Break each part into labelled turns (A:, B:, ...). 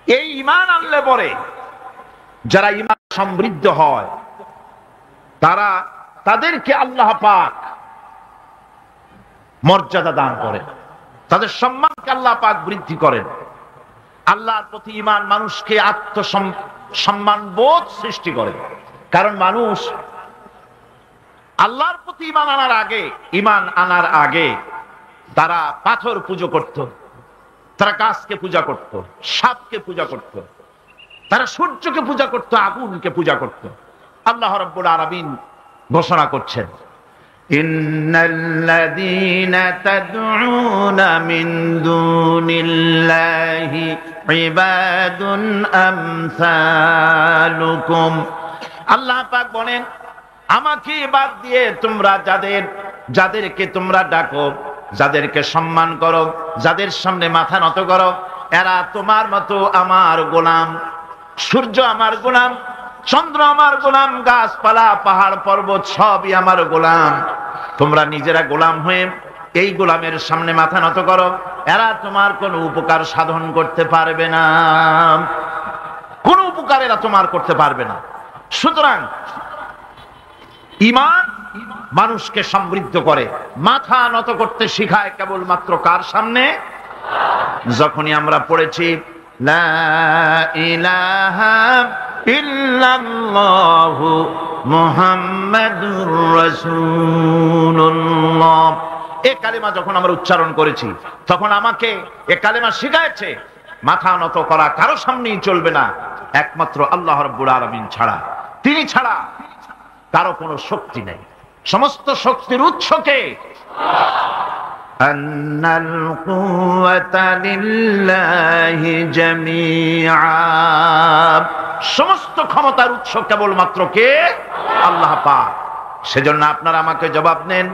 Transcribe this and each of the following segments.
A: এই ঈমান আনলে পরে যারা ঈমান সমৃদ্ধ হয় তাদেরকে আল্লাহ পাক মর্যাদা দান করেন, তাদের সম্মানকে আল্লাহ পাক বৃদ্ধি করেন। আল্লাহর প্রতি ঈমান মানুষকে আত্মসম্মান বোধ সৃষ্টি করে। কারণ মানুষ আল্লাহর প্রতি ঈমান আনার আগে তারা পাথর পূজা করত, তারা গাছকে পূজা করত, সাপকে পূজা করত, তারা সূর্যকে পূজা করত, আগুনকে পূজা করত। আল্লাহ রাব্বুল আলামিন ঘোষণা করছেন, ইন্নাল্লাযীনা তাদউনা মিন দুনিল্লাহি ইবাদুন আমসালুকুম। আল্লাহ পাক বলেন, আমাকে বাদ দিয়ে তোমরা যাদেরকে তোমরা ডাকো, যাদেরকে সম্মান করো, যাদের সামনে মাথা নত করো, এরা তোমার মতো আমার গোলাম। সূর্য আমার গোলাম, চন্দ্র আমার গোলাম, গাছপালা পাহাড় পর্বত সবই আমার গোলাম। তোমরা নিজেরা গোলাম হয়ে এই গোলামের সামনে মাথা নত করো, এরা তোমার কোনো উপকার সাধন করতে পারবে না, কোনো উপকার এরা তোমার করতে পারবে না। সুতরাং ঈমান মানুষকে সমৃদ্ধ করে, মাথা নত করতে শিখায় কেবলমাত্র কার সামনে? যখনই আমরা পড়েছি লা ইলাহা ইল্লাল্লাহু মুহাম্মাদুর রাসূলুল্লাহ, এই কালেমা যখন আমরা উচ্চারণ করেছি তখন আমাকে এই কালেমা শিখায়ছে মাথা নত করা কারো সামনেই চলবে না, একমাত্র আল্লাহ রাব্বুল আলামিন ছাড়া। তিনি ছাড়া কারো কোনো শক্তি নেই। সমস্ত শক্তির উৎসকে আন্নাল কুওয়াতা লিল্লাহি জামিআ, সমস্ত ক্ষমতার উৎস কেবলমাত্র কে? আল্লাহ পাক। সেজন্য আপনারা আমাকে জবাব দেন,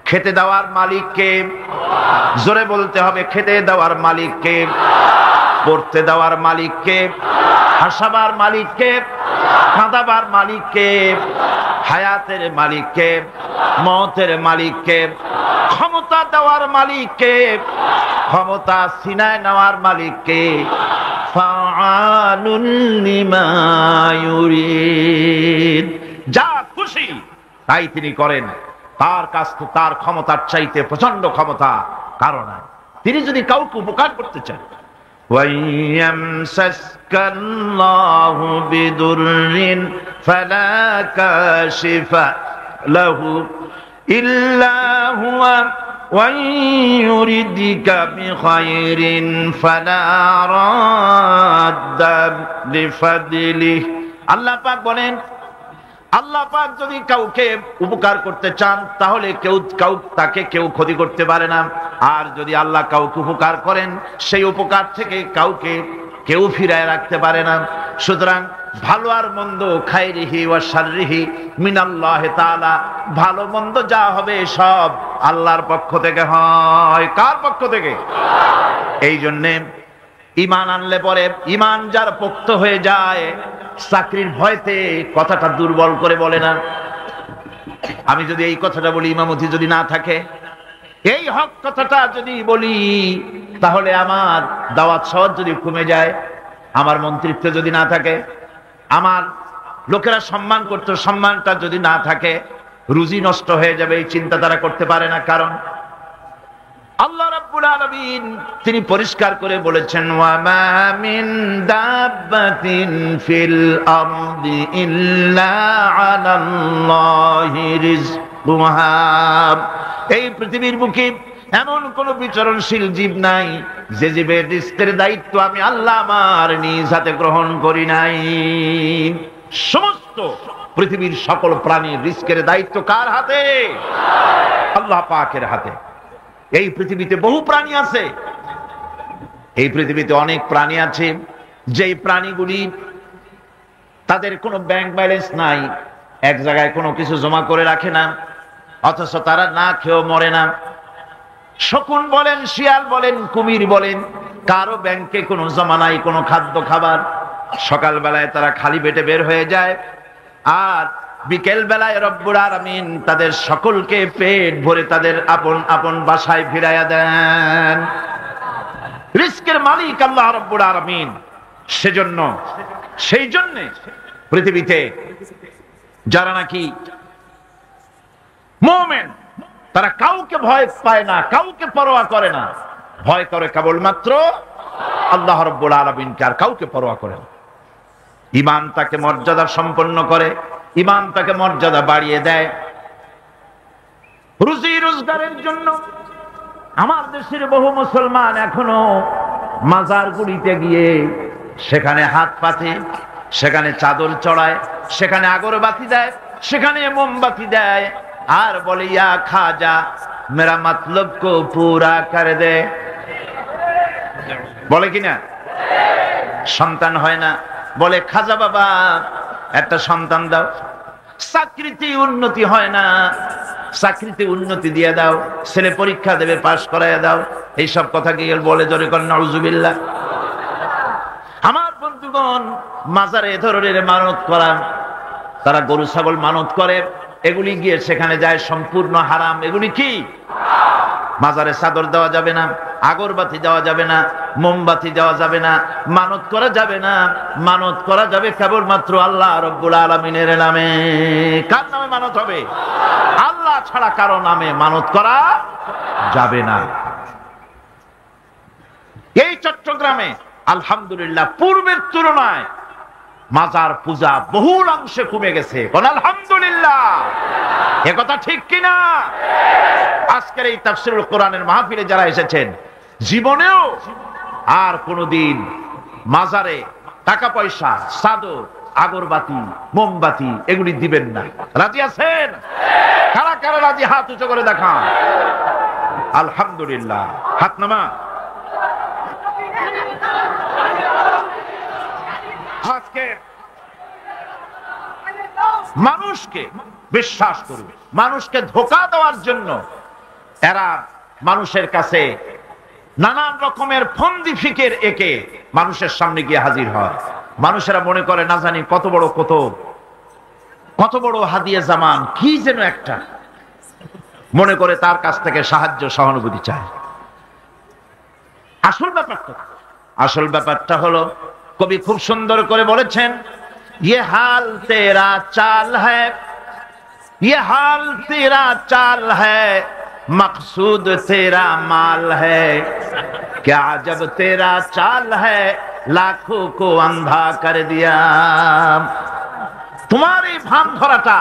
A: খেতে দেওয়ার মালিক কে? জোরে বলতে হবে, খেতে দেওয়ার মালিক কে? পড়তে দেওয়ার মালিক কে? হাসাবার মালিক কে? কাঁদাবার মালিক কে? হায়াতের মালিক কে? মওতের মালিক কে? ক্ষমতা দেওয়ার মালিক কে? ক্ষমতা সিনায় নেওয়ার মালিক কে? ফাআলুল লিমা ইউরিদ, যা খুশি তাই তিনি করেন। তার কাছ থেকে তার ক্ষমতার চাইতে প্রচন্ড ক্ষমতা কারো নাই। তিনি যদি কাউকে উপকার করতে চান, ওয়াইয়ামসাসকাল্লাহু বিদুররিন ফালা কাশিফা লাহু ইল্লা হুয়া ওয়াইয়ুরিদিকা বিখাইরিন ফালা রাদ্দা লিফাদলিহি। আল্লাহ পাক বলেন, আল্লাহ পাক যদি কাউকে উপকার করতে চান তাহলে তাকে কেউ ক্ষতি করতে পারে না। আর যদি আল্লাহ কাউকে উপকার করেন সেই উপকার থেকে কেউ ফিরায় রাখতে পারে না। সুতরাং ভালো আর মন্দ, খায়রিহি ওয়া শাররিহি মিনাল্লাহি তাআলা, ভালো মন্দ যা হবে সব আল্লাহর পক্ষ থেকে হয়। কার পক্ষ থেকে? এই জন্যে ঈমান আনলে পরে, ঈমান যার পোক্ত হয়ে যায়, চাকরির ভয়তে কথাটা দুর্বল করে বলে না। আমি যদি এই কথাটা বলি, ইমামতি যদি না থাকে, এই হক কথাটা যদি বলি, তাহলে আমার দাওয়াত সওয়াত যদি কমে যায়, আমার মন্ত্রিত্ব যদি না থাকে, আমার লোকেরা সম্মান করতে সম্মানটা যদি না থাকে, রুজি নষ্ট হয়ে যাবে, এই চিন্তা তারা করতে পারে না। কারণ আল্লাহ রাব্বুল আলামিন তিনি পরিষ্কার করে বলেছেন, ওয়া মা মিন দাব্বাতিন ফিল আরদি ইল্লা আলাল্লাহি রিজকুহা, এই পৃথিবীর বুকে এমন কোন বিচরণশীল জীব নাই যে জীবের রিজকের দায়িত্ব আমি আল্লাহ আমার নিজ হাতে গ্রহণ করি নাই। সমস্ত পৃথিবীর সকল প্রাণীর রিজকের দায়িত্ব কার হাতে? আল্লাহ পাকের হাতে। এই পৃথিবীতে বহু প্রাণী আছে, এই পৃথিবীতে অনেক প্রাণী আছে যেই প্রাণীগুলি তাদের কোনো ব্যাংক ব্যালেন্স নাই, এক জায়গায় কোনো কিছু জমা করে রাখে না, অথচ তারা না খেয়েও মরে না। শকুন বলেন, শিয়াল বলেন, কুমির বলেন, কারো ব্যাংকে কোনো জমা নাই, কোনো খাদ্য খাবার। সকালবেলায় তারা খালি পেটে বের হয়ে যায়, আর বিকেল বেলায় রব্বুল আলামিন তাদের সকলকে পেট ভরে তাদের আপন আপন বাসায় ফিরাইয়া দেন। রিজকের মালিক আল্লাহ রব্বুল আলামিন। সেই জন্যে পৃথিবীতে যারা নাকি মুমিন তারা কাউকে ভয় পায় না, কাউকে পরোয়া করে না, ভয় করে কেবলমাত্র আল্লাহ রাব্বুল আলামিনকে, আর কাউকে পরোয়া করে না। ঈমান তাকে মর্যাদা সম্পন্ন করে, ঈমান তাকে মর্যাদা বাড়িয়ে দেয়। রুজি রোজগারের জন্য আমার দেশের বহু মুসলমান এখনো মাজারগুলিতে গিয়ে সেখানে হাত পাতে, সেখানে চাদর চড়ায়, সেখানে আগরবাতি দেয়, সেখানে মোমবাতি দেয়, আর বলে ইয়া খাজা মেরা মতলব কো পুরা করে দে। বলে কিনা? সন্তান হয় না, বলে খাজা বাবা একটা সন্তান দাও। চাকরিতে উন্নতি হয় না, চাকরিতে উন্নতি দিয়ে দাও, ছেলে পরীক্ষা দেবে পাশ করাইয়া দাও। এইসব কথা কি বলে? জোরে কর নাউজুবিল্লাহ। আমার বন্ধুগণ, মাজারে এ ধরনের মানত করা, তারা গরু ছাগল মানত করে, এগুলি গিয়ে সেখানে যায় সম্পূর্ণ হারাম। এগুলি কি? মাজারে চাদর দেওয়া যাবে না, আগরবাতি দেওয়া যাবে না, মোমবাতি দেওয়া যাবে না, মানত করা যাবে না। মানত করা যাবে কেবলমাত্র আল্লাহ রাব্বুল আলামিনের নামে। কার নামে মানত হবে? আল্লাহ ছাড়া কারো নামে মানত করা যাবে না। এই চট্টগ্রামে আলহামদুলিল্লাহ পূর্বের তুলনায় মাজার পূজা বহুল অংশে কমে গেছে। আলহামদুলিল্লাহ, এ কথা ঠিক কিনা? আজকের এই তাফসীরুল কোরআনের মাহফিলে যারা এসেছেন, জীবনেও আর কোনদিন মাজারে টাকা পয়সা, চাদর, আগরবাতি, মোমবাতি এগুলি দিবেন না। রাজি আছেন? কারা কারা রাজি? হাত উঁচু করে দেখান। আলহামদুলিল্লাহ, হাত নামা। আজকে মানুষকে বিশ্বাস করবে, মানুষকে ধোঁকা দেওয়ার জন্য এরা মানুষের কাছে নানান রকমের ফন্দি ফিকের একে মানুষের সামনে গিয়ে হাজির হয়। মানুষেরা মনে করে না জানি কত বড় হাদিয়া জামান, কি যেন একটা মনে করে তার কাছ থেকে সাহায্য সহানুভূতি চায়। আসল ব্যাপারটা হলো, কবি খুব সুন্দর করে বলেছেন, ये हाल तेरा चाल है, ये हाल तेरा चाल है, मकसूद तेरा माल है, क्या जब तेरा चाल है, लाखों को अंधा कर दिया। তোমার এই ভান ধরাটা,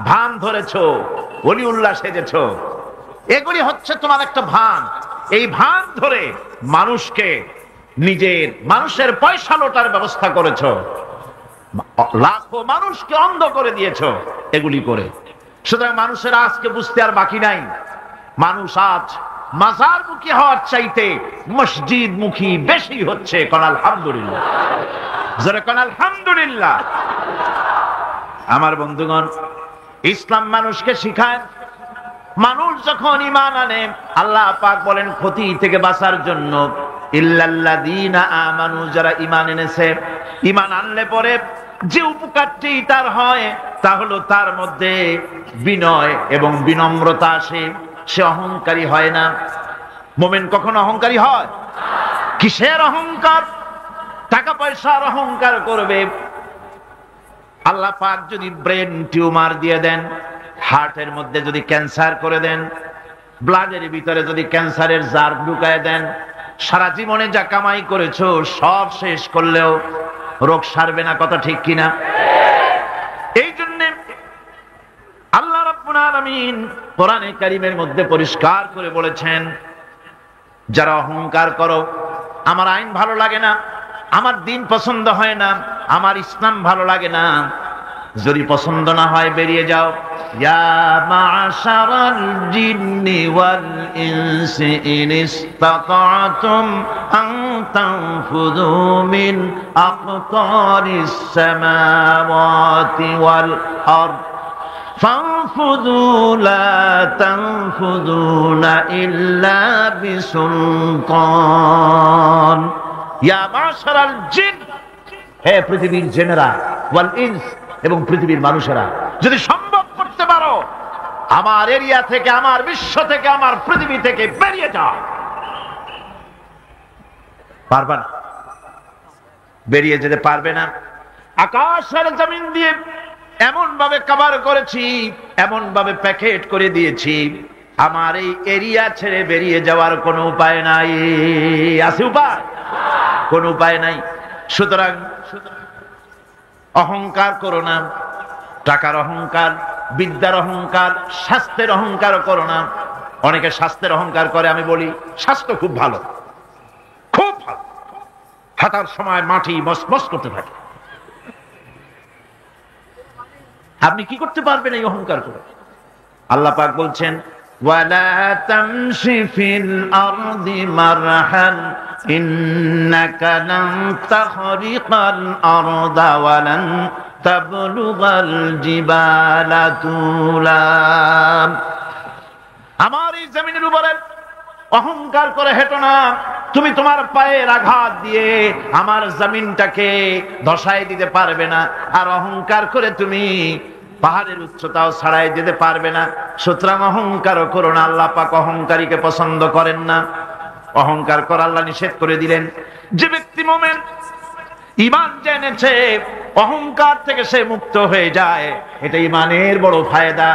A: ভান ধরেছো, ওলিউল্লাহ সেজেছো, এগুলি হচ্ছে তোমার একটা ভান। এই ভান ধরে মানুষের পয়সা লোটার ব্যবস্থা করেছো, লাখো মানুষকে অন্ধ করে দিয়েছো এগুলি করে। সুতরাং মানুষের আজকে বুঝতে আর বাকি নাই। মানুষ আজ মাজার মুখী হওয়ার চাইতে মসজিদ মুখী বেশি হচ্ছে। কোন আলহামদুলিল্লাহ, যারা কোন আলহামদুলিল্লাহ। আমার বন্ধুগণ, ইসলাম মানুষকে শিখায়, মানুষ যখন ঈমান আনে, আল্লাহ পাক বলেন ক্ষতি থেকে বাঁচার জন্য ইল্লাল্লাযীনা আমানু, যারা ঈমান এনেছে, ঈমান আনলে পরে যে উপকারটি তার হয় তা হলো তার মধ্যে বিনয় এবং বিনম্রতা আসে। সে অহংকারী হয় না। মুমিন কখনো অহংকারী হয়? কিসের অহংকার? টাকা পয়সার অহংকার করবে। আল্লাহ পাক যদি ব্রেন টিউমার দিয়ে দেন, হার্টের মধ্যে যদি ক্যান্সার করে দেন, ব্লাডের ভিতরে যদি ক্যান্সারের জার ঢুকায় দেন, সারা জীবনে যা কামাই করেছো সব শেষ করলেও রোগ সারবে না। কথা ঠিক কিনা? এই জন্য আল্লাহ রাব্বুল আলামিন কোরআনে কারীমের মধ্যে পরিষ্কার করে বলেছেন, যারা অহংকার করো, আমার আইন ভালো লাগে না, আমার দিন পছন্দ হয় না, আমার ইসলাম ভালো লাগে না, যদি পছন্দ না হয় বেরিয়ে যাও। ইয়া মা'শারাল জিন্নি ওয়াল ইনসি ইন ইসতাতা'তুম আন তানফুযু মিন আকতারিস সামাওয়াতি ওয়াল আরদ ফানফুযু লা তানফুযুনা ইল্লা বিসুলতান। ইয়া মা'শারাল জিন, হে পৃথিবীর জিনেরা, ওয়াল ইনস, এবং পৃথিবীর মানুষেরা, যদি সম্ভব করতে পারো আমার এরিয়া থেকে, আমার বিশ্ব থেকে, আমার পৃথিবী থেকে বেরিয়ে যাও। পারবা না? বেরিয়ে যেতে পারবে না। আকাশ আর জমিন দিয়ে এমন ভাবে কভার করেছি, এমন ভাবে প্যাকেট করে দিয়েছি, আমার এই এরিয়া ছেড়ে বেরিয়ে যাওয়ার কোনো উপায় নাই। আছে উপায়? কোনো উপায় নাই। সুতরাং অহংকার করো না। টাকার অহংকার, বিদ্যার অহংকার, স্বাস্থ্যের অহংকার করো না। অনেকে স্বাস্থ্যের অহংকার করে। আমি বলি স্বাস্থ্য খুব ভালো, খুব ভালো। হাঁটার সময় মাটি মসমস করতে থাকে। আপনি কি করতে পারবেন এই অহংকার করে? আল্লাহ পাক বলছেন ওয়ালা তামশি ফিল আরদি মারহান ইন্নাকা লান তাখরিকাল আরদা ওয়া লান তাবলুগাল জিবালা তুলা। আমার এই জমিনের উপরে অহংকার করে হেঁটো না। তুমি তোমার পায়ের আঘাত দিয়ে আমার জমিনটাকে ধসাই দিতে পারবে না, আর অহংকার করে তুমি পাহাড়ের উচ্চতাও ছাড়াই যেতে পারবে না। সুতরাং অহংকারও করো না। আল্লাহ পাক অহংকারীকে পছন্দ করেন না। অহংকার করা আল্লাহ নিষেধ করে দিলেন। যে ব্যক্তি মুমিন, ঈমান জেনেছে, অহংকার থেকে সে মুক্ত হয়ে যায়, এটা ঈমানের বড় ফায়দা।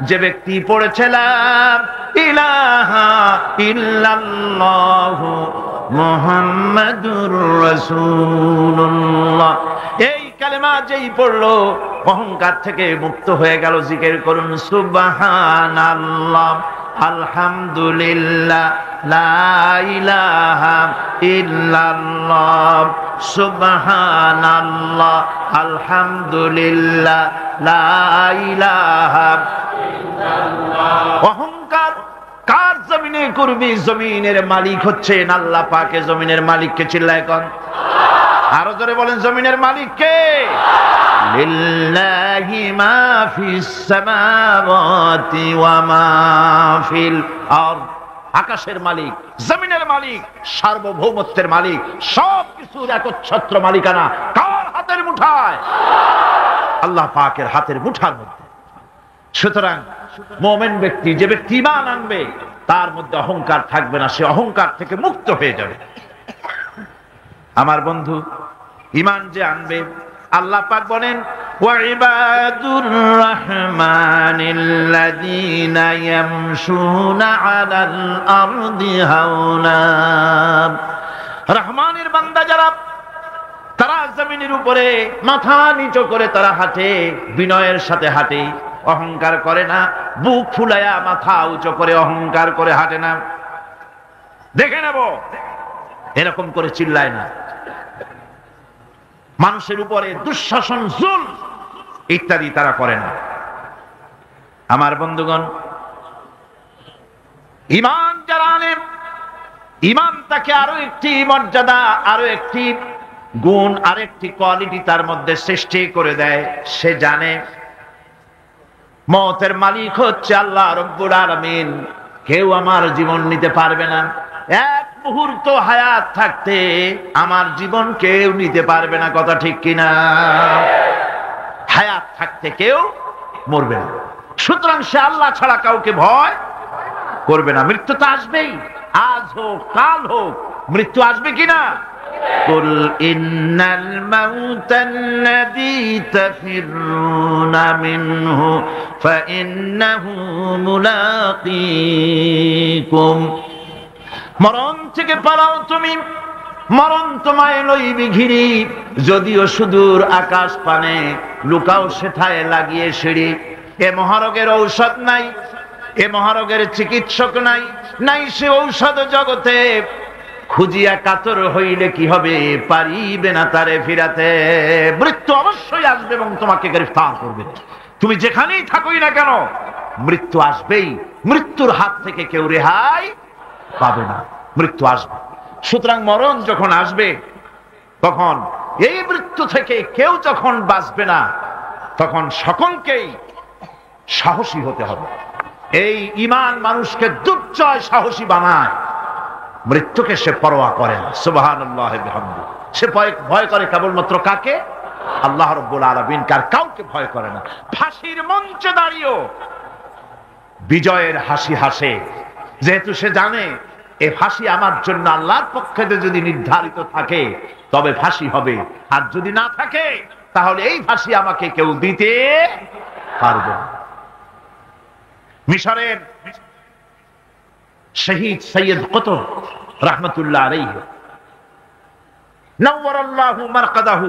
A: যে ব্যক্তি পড়েছে লা ইলাহা ইল্লাল্লাহু মুহাম্মাদুর রাসূলুল্লাহ, এই কালেমা যেই পড়লো অহংকার থেকে মুক্ত হয়ে গেল। জিকির করুন সুবহানাল্লাহ, আলহামদুলিল্লাহ, লা ইলাহা ইল্লাল্লাহ, সুবহানাল্লাহ, আলহামদুলিল্লাহ, লা ইলাহা ইল্লাল্লাহ। অহংকার কার জমিনে করবি? জমিনের মালিক হচ্ছেন আল্লাহ পাকে। জমিনের মালিককে চিল্লায় কোন? আরো জোরে বলেন, জমিনের মালিক কে? লিল্লাহি মা ফিস সামাওয়াতি ওয়া মা ফিল আরদ। আকাশের মালিক, জমিনের মালিক, সার্বভৌমত্বের মালিক, সবকিছুর একচ্ছত্র মালিকানা কার হাতের মুঠায়? আল্লাহ পাকের হাতের মুঠার মধ্যে। সুতরাং মুমিন ব্যক্তি, যে ব্যক্তি ঈমান আনবে, তার মধ্যে অহংকার থাকবে না। সে অহংকার থেকে মুক্ত হয়ে যাবে। আমার বন্ধু, ঈমান যে আনবে, আল্লাহ পাক বলেন ওয়া ইবাদুর রাহমানিল্লাযীনা ইয়ামশুনা আলাল আরদি হাওনা। রহমানের বান্দা যারা, তারা জমিনের উপরে মাথা নিচু করে তারা হাঁটে, বিনয়ের সাথে হাঁটে, অহংকার করে না। বুক ফুলায়া মাথা উঁচু করে অহংকার করে হাঁটে না। দেখে নেব, এরকম করে চিল্লায় না। মানুষের উপরে দুঃশাসন, জুলম ইত্যাদি তারা করে না। আমার বন্ধুগণ, ঈমান যারা আনে, ঈমান তাকে আরো একটি মর্যাদা, আরো একটি গুণ, আরেকটি কোয়ালিটি তার মধ্যে সৃষ্টি করে দেয়। সে জানে মওতের মালিক হচ্ছে আল্লাহ রব্বুল আলামিন। কেউ আমার জীবন নিতে পারবে না। এক মুহূর্ত হায়াত থাকতে আমার জীবন কেউ নিতে পারবে না। কথা ঠিক কিনা? হায়াত থাকতে কেউ মরবে না। সুতরাং সে আল্লাহ ছাড়া কাউকে ভয় করবে না। মৃত্যু তো আসবেই, আজ হোক কাল হোক, মৃত্যু আসবে কিনা? কুল ইন্নাল মাউতাল্লাযী তাফিরুনা মিনহু ফাইন্নাহু মুলাকীকুম। মরণ থেকে পালাও তুমি, মরণ তোমায় লইবে ঘিরি। যদিও সুদূর আকাশ পানে, লুকাও সেথায় লাগিয়ে সিঁড়ি। এ মহারোগের ঔষধ নাই, এ মহারোগের চিকিৎসক নাই, নাই সে ঔষধ জগতে। খুঁজিয়া কাতর হইলে কি হবে, পারিবে না তারে ফিরাতে। মৃত্যু অবশ্যই আসবে এবং তোমাকে গ্রেফতার করবে। তুমি যেখানেই থাকোই না কেন, মৃত্যু আসবেই। মৃত্যুর হাত থেকে কেউ রেহাই পাবে না। মৃত্যু আসবে। সুতরাং মরণ যখন আসবে, তখন এই মৃত্যু থেকে কেউ যখন বাঁচবে না, তখন সকলকেই সাহসী হতে হবে। এই ঈমান মানুষকে দুর্জয় সাহসী বানায়। মৃত্যুকে সে পরোয়া করে না। সুবহানাল্লাহ বিহামদিহি। সে ভয় করে কেবলমাত্র কাকে? আল্লাহ রাব্বুল আলামিন। কার কাউকে ভয় করে না। ফাঁসির মঞ্চে দাঁড়িয়েও বিজয়ের হাসি হাসে, যেহেতু সে জানে এ ফাঁসি আমার জন্য আল্লাহর পক্ষ থেকে যদি নির্ধারিত থাকে তবে ফাঁসি হবে, আর যদি না থাকে তাহলে এই ফাঁসি আমাকে কেউ দিতে পারবে না। মিশরের শহীদ সৈয়দ কুতুব রাহমাতুল্লাহ আলাইহি নওয়ারাল্লাহু মারকাদাহু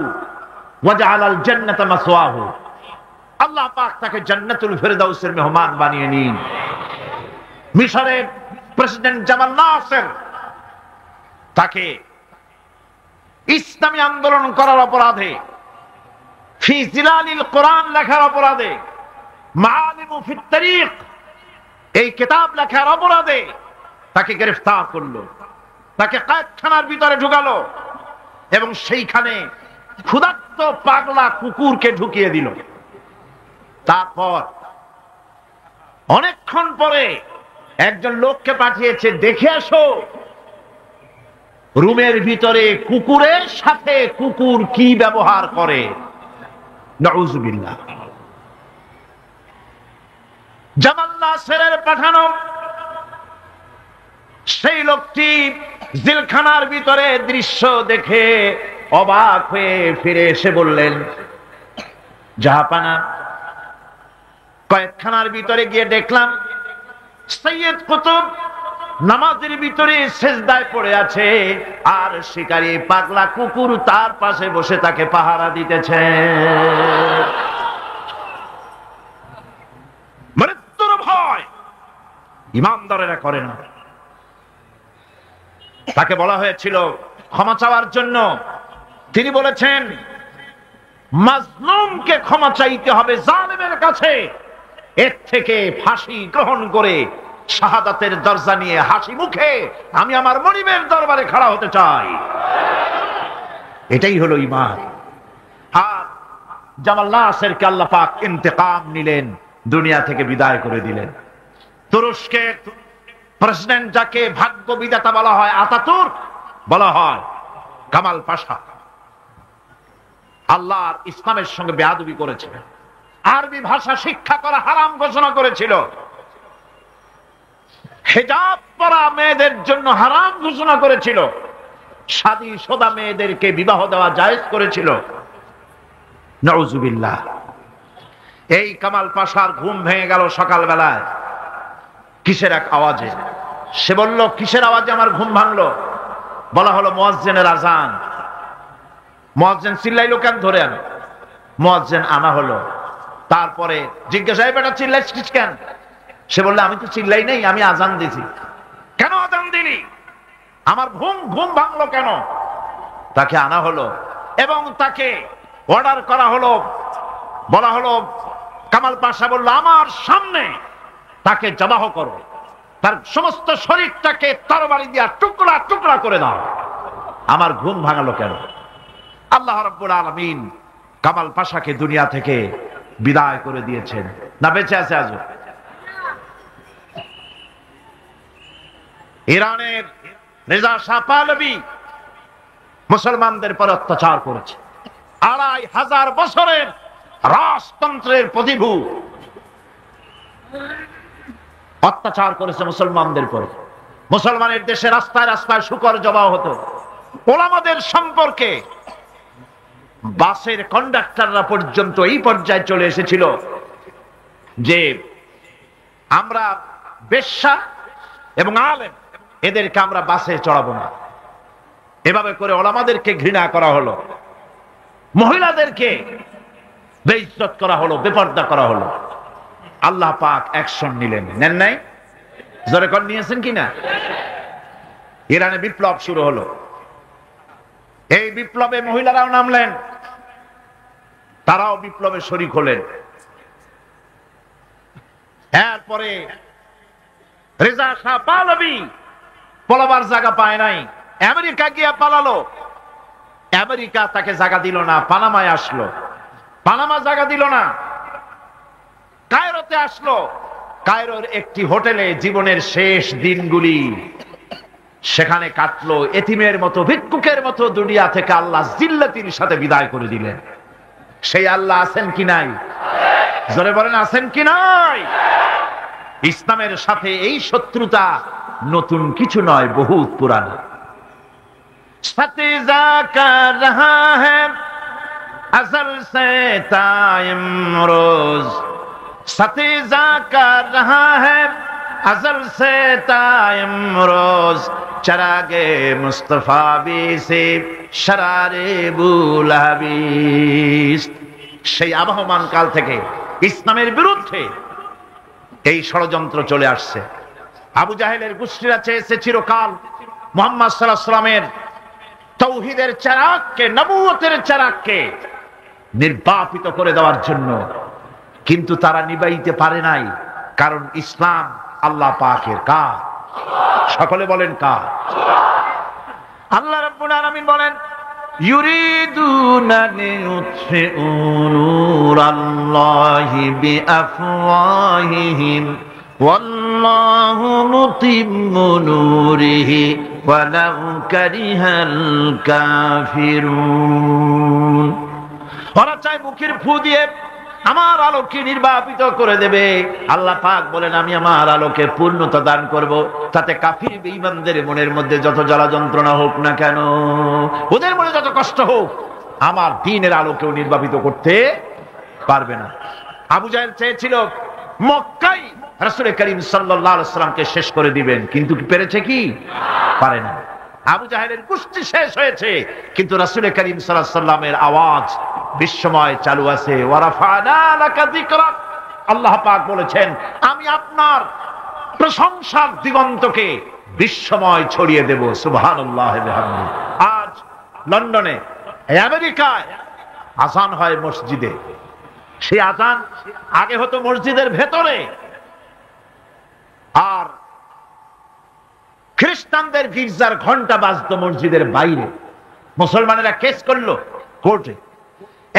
A: ওয়া জাআলাল জান্নাতা মাসওয়াহু, আল্লাহ পাক তাকে জান্নাতুল ফেরদাউসের মেহমান বানিয়ে নিন। মিশরের প্রেসিডেন্ট জামাল নাসের তাকে ইসলামী আন্দোলন করার অপরাধে, ফি জিলালিল কোরআন লেখার অপরাধে, মাআলিমু ফিত তারিখ এই কিতাব লেখার অপরাধে তাকে গ্রেফতার করলো, তাকে কয়েদখানার ভিতরে ঢুকালো এবং সেইখানে ক্ষুধার্ত পাগলা কুকুরকে ঢুকিয়ে দিল। তারপর অনেকক্ষণ পরে একজন লোককে পাঠিয়েছে, দেখে আসো রুমের ভিতরে কুকুরের সাথে কুকুর কি ব্যবহার করে। নাউযুবিল্লাহ। জামাল নাসেরের পাঠানো সেই লোকটি জেলখানার ভিতরে দৃশ্য দেখে অবাক হয়ে ফিরে এসে বললেন, জাহাপানা, কয়েকখানার ভিতরে গিয়ে দেখলাম সৈয়দ কুতুব নামাজের ভিতরে সেজদায় পড়ে আছে, আর শিকারী পাগলা কুকুর তার পাশে বসে তাকে পাহারা দিতেছে। মৃত্যুর ভয় ইমানদারেরা করে না। তাকে বলা হয়েছিল ক্ষমা চাওয়ার জন্য, তিনি বলেছেন মাজলুমকে ক্ষমা চাইতে হবে জালেমের কাছে, এর থেকে ফাঁসি গ্রহণ করে শাহাদাতের দরজা নিয়ে হাসি মুখে আমি আমার মনিবের দরবারে খাড়া হতে চাই। এটাই হলো ঈমান। আর জামাল নাসেরকে আল্লাহ পাক ইন্তেকাম নিলেন, দুনিয়া থেকে বিদায় করে দিলেন। তুরস্কের প্রেসিডেন্ট যাকে ভাগ্য বিধাতা বলা হয়, আতাতুর্ক বলা হয়, কামাল পাশা আল্লাহর ইসলামের সঙ্গে বেয়াদবি করেছে, আরবি ভাষা শিক্ষা করা হারাম ঘোষণা করেছিল, হিজাব পরা মেয়েদের জন্য হারাম ঘোষণা করেছিল, শাদী শোদা মেয়েদেরকে বিবাহ দেওয়া জায়েজ করেছিল। নাউযুবিল্লাহ। এই কামাল পাশার ঘুম ভেঙে গেল সকালবেলায় কিসের এক আওয়াজে। সে বলল, কিসের আওয়াজে আমার ঘুম ভাঙলো? বলা হলো মুয়াজ্জিনের আজান। মুয়াজ্জিন চিল্লাইলো কেন? ধরে আনো। মুয়াজ্জিন আনা হলো। তারপরে জিজ্ঞাসা, এই বেটা চিল্লাইছিস কেন? সে বলল, আমি তো চিল্লাই নাই, আমি আজান দিছি। কেন আজান দিলি? আমার ঘুম ভাঙলো কেন? তাকে আনা হলো এবং তাকে অর্ডার করা হলো। বলা হলো, কামাল পাশা বলল, আমার সামনে তাকে জবাহ করো, তার সমস্ত শরীরটাকে তরবারি দিয়া টুকরা টুকরা করে দাও। আমার ঘুম ভাঙালো কেন? আল্লাহ রাব্বুল আলামিন কামাল পাশাকে দুনিয়া থেকে বিদায় করে দিয়েছেন। না বেঁচে আছে আজও? ইরানের রেজা শাহ পাহলভী মুসলমানদের পর অত্যাচার করেছে। ২৫০০ বছরের রাজতন্ত্রের প্রতিভূ অত্যাচার করেছে মুসলমানদের পর। মুসলমানের দেশে রাস্তায় রাস্তায় শুকর জবাই হতো। ওলামাদের সম্পর্কে বাসের কন্ডাক্টররা পর্যন্ত এই পর্যায়ে চলে এসেছিল যে আমরা বেশ্যা এবং আলেম এদেরকে আমরা বাসে চড়াবো না। এভাবে করে ওলামাদেরকে ঘৃণা করা হলো, মহিলাদেরকে বেইজ্জত করা হলো, বেপর্দা করা হলো। আল্লাহ পাক অ্যাকশন নিলেন। নেন নাই? জোরে করে নিয়েছেন কিনা? ইরানে বিপ্লব শুরু হলো। এই বিপ্লবে মহিলারাও নামলেন, তারাও বিপ্লবে শরীক হলেন। এরপরে রেজা শাহ পাহলভী পলাবার জায়গা পায় নাই, আমেরিকা গিয়া পালালো। আমেরিকা তাকে জায়গা দিল না, পানামায় আসলো, পানামা জায়গা দিল না। কায়রোতে আসলো, কায়রোর একটি হোটেলে জীবনের শেষ দিনগুলি সেখানে কাটলো। এতিমের মতো, ভিক্ষুকের মতো দুনিয়া থেকে আল্লাহ জিল্লাতির সাথে বিদায় করে দিলেন। সেই আল্লাহ আছেন কি নাই? জোরে বলেন, আছেন কি নাই? ইসলামের সাথে এই শত্রুতা নতুন কিছু নয়, বহুত পুরানা। সাথে জাকা রহা হ্যায় अज़ल से ता इमरोज, साथे जाका रहा है अज़ल से ता इमरोज, चरागे मुस्तफा भी से शरारे बुलहबीस। সেই আবহমান কাল থেকে ইসলামের বিরুদ্ধে এই ষড়যন্ত্র চলে আসছে। আবু জাহেলের গোষ্ঠীরা চেয়েছে চিরকাল মুহাম্মদ সাল্লাল্লাহু আলাইহি ওয়াসাল্লামের তাওহীদের চারাককে, নবুয়তের চারাককে নির্বাপিত করে দেওয়ার জন্য, কিন্তু তারা নিবাইতে পারে নাই। কারণ ইসলাম আল্লাহ পাকের কাজ। সকলে বলেন কাজ। আল্লাহ রাব্বুল আলামিন বলেন ইউরিদুনা লিইউতফিউ নূরাল্লাহি বিআফওয়াহিহিম ওয়াল্লাহু মুতিম্মু নূরিহি ওয়ালাউ কারিহাল কাফিরুন। ওরা চায় মুখের ফু দিয়ে আমার আলোকে নির্বাপিত করে দেবে। আল্লাহ পাক বলেন আমি আমার আলোকে পূর্ণতা দান করব, তাতে কাফির বেঈমানদের মনের মধ্যে যত জ্বালা যন্ত্রণা হোক না কেন, ওদের মনে যত কষ্ট হোক, আমার দ্বীনের আলোকেও নির্বাপিত করতে পারবে না। আবু জাহেল চেয়েছিল মক্কায় রাসূল করিম সাল্লাল্লাহু আলাইহি ওয়াসাল্লামকে শেষ করে দিবেন, কিন্তু পেরেছে কি? পারে না। আবু জাহেলের গোষ্ঠী শেষ হয়েছে, কিন্তু রাসূল করিম সাল্লাল্লাহু আলাইহি ওয়াসাল্লামের আওয়াজ বিশ্বময় চালু আছে। ওয়ারাফানা লাকা যিকরাক, আল্লাহ পাক বলেছেন আমি আপনার প্রশংসার দিগন্তকে বিশ্বময় ছড়িয়ে দেব। সুবহানাল্লাহ ওয়া বিহামদিহি। আজ লন্ডনে, আমেরিকায় আযান হয় মসজিদে। সেই আযান আগে হতো মসজিদের ভেতরে, আর খ্রিস্টানদের গির্জার ঘন্টা বাজতো মসজিদের বাইরে। মুসলমানেরা কেস করলো কোর্টে,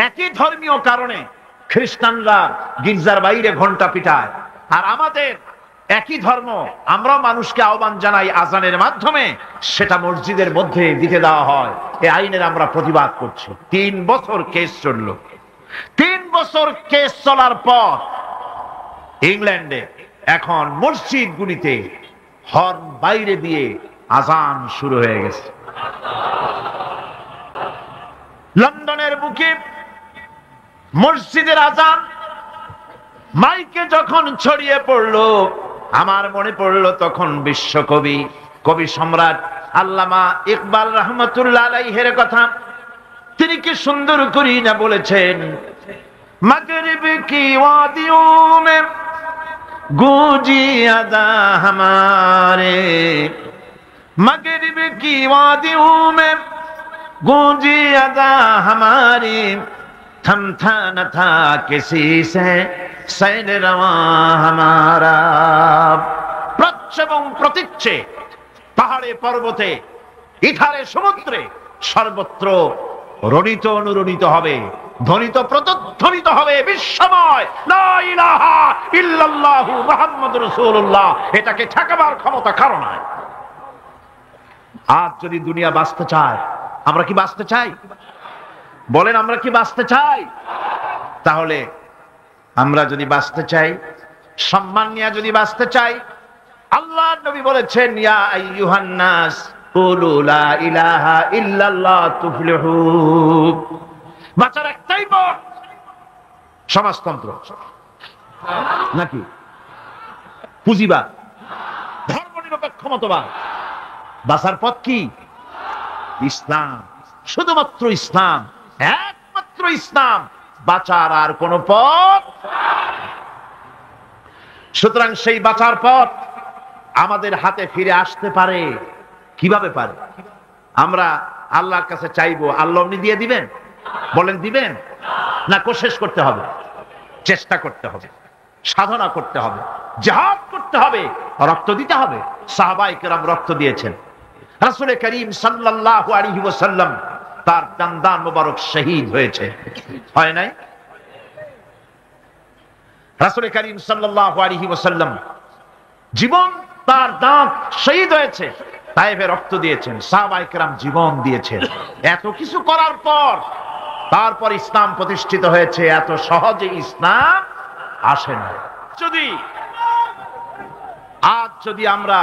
A: একই ধর্মীয় কারণে খ্রিস্টানরা গির্জার বাইরে ঘন্টা পিটায়, আর আমাদের একই ধর্ম, আমরা মানুষকে আহ্বান জানাই আযানের মাধ্যমে, সেটা মসজিদের মধ্যে দিতে দেওয়া হয়। এই আইনের আমরা প্রতিবাদ করছি। 3 বছর কেস চলল। 3 বছর কেস চলার পর ইংল্যান্ডে এখন মসজিদগুলিতে হর্ন বাইরে দিয়ে আযান শুরু হয়ে গেছে। লন্ডনের বুকে মসজিদের আযান মাইকে যখন ছড়িয়ে পড়লো, আমার মনে পড়লো তখন বিশ্বকবি, কবি সম্রাট আল্লামা ইকবাল রহমতুল্লাহ আলাইহির কথা। তিনি কি সুন্দর করি না বলেছেন, মাগরিব কি ওয়াদিও মে गूंजी अदा हमारे, मगरिब की वादियों में गूंजी अदा हमारी, थमथा न था किसी से सैल रवा हमारा। প্রচ্ছ এবং প্রতীচ্যে, পাহাড়ে পর্বতে, ইথারে সমুদ্রে, সর্বত্র রণিত অনুরণিত হবে, ধ্বনিত প্রতিধ্বনিত হবে বিশ্বময় লা ইলাহা ইল্লাল্লাহু মুহাম্মাদুর রাসূলুল্লাহ। এটাকে ঠেকাবার ক্ষমতা কারো নাই। আজ যদি দুনিয়া বাঁচতে চায়, আমরা কি বাঁচতে চাই? বলেন আমরা কি বাঁচতে চাই? তাহলে আমরা যদি বাঁচতে চাই, সম্মান নিয়ে যদি বাঁচতে চাই, আল্লাহর নবী বলেছেন ইয়া আইয়ুহান নাস কুলু লা ইলাহা ইল্লাল্লাহ তুফলিহু। বাঁচার একটাই পথ, সমাজতন্ত্র নাকি পুঁজিবাদ, ধর্মনিরপেক্ষ মতবাদ। বাঁচার পথ কি? ইসলাম, শুধুমাত্র ইসলাম, একমাত্র ইসলাম। বাঁচার আর কোন পথ। সুতরাং সেই বাঁচার পথ আমাদের হাতে ফিরে আসতে পারে। কিভাবে পারে? আমরা আল্লাহর কাছে চাইবো, আল্লাহ আপনি দিয়ে দিবেন? বলেন দিবেন? না কোশিশ করতে হবে, চেষ্টা করতে হবে, সাধনা করতে হবে, জিহাদ করতে হবে, রক্ত দিতে হবে। সাহাবায়ে কেরাম রক্ত দিয়েছেন। রাসূল করিম সাল্লাল্লাহু আলাইহি ওয়াসাল্লাম তার দান মোবারক শহীদ হয়েছে, হয় নাই? রাসূল করিম সাল্লাল্লাহু আলাইহি ওয়াসাল্লাম জীবন, তার দাঁত শহীদ হয়েছে, তায়েফে রক্ত দিয়েছেন, সাহাবায়ে কেরাম জীবন দিয়েছেন। এত কিছু করার পর তারপর ইসলাম প্রতিষ্ঠিত হয়েছে। এত সহজে ইসলাম আসে না। আজ যদি আমরা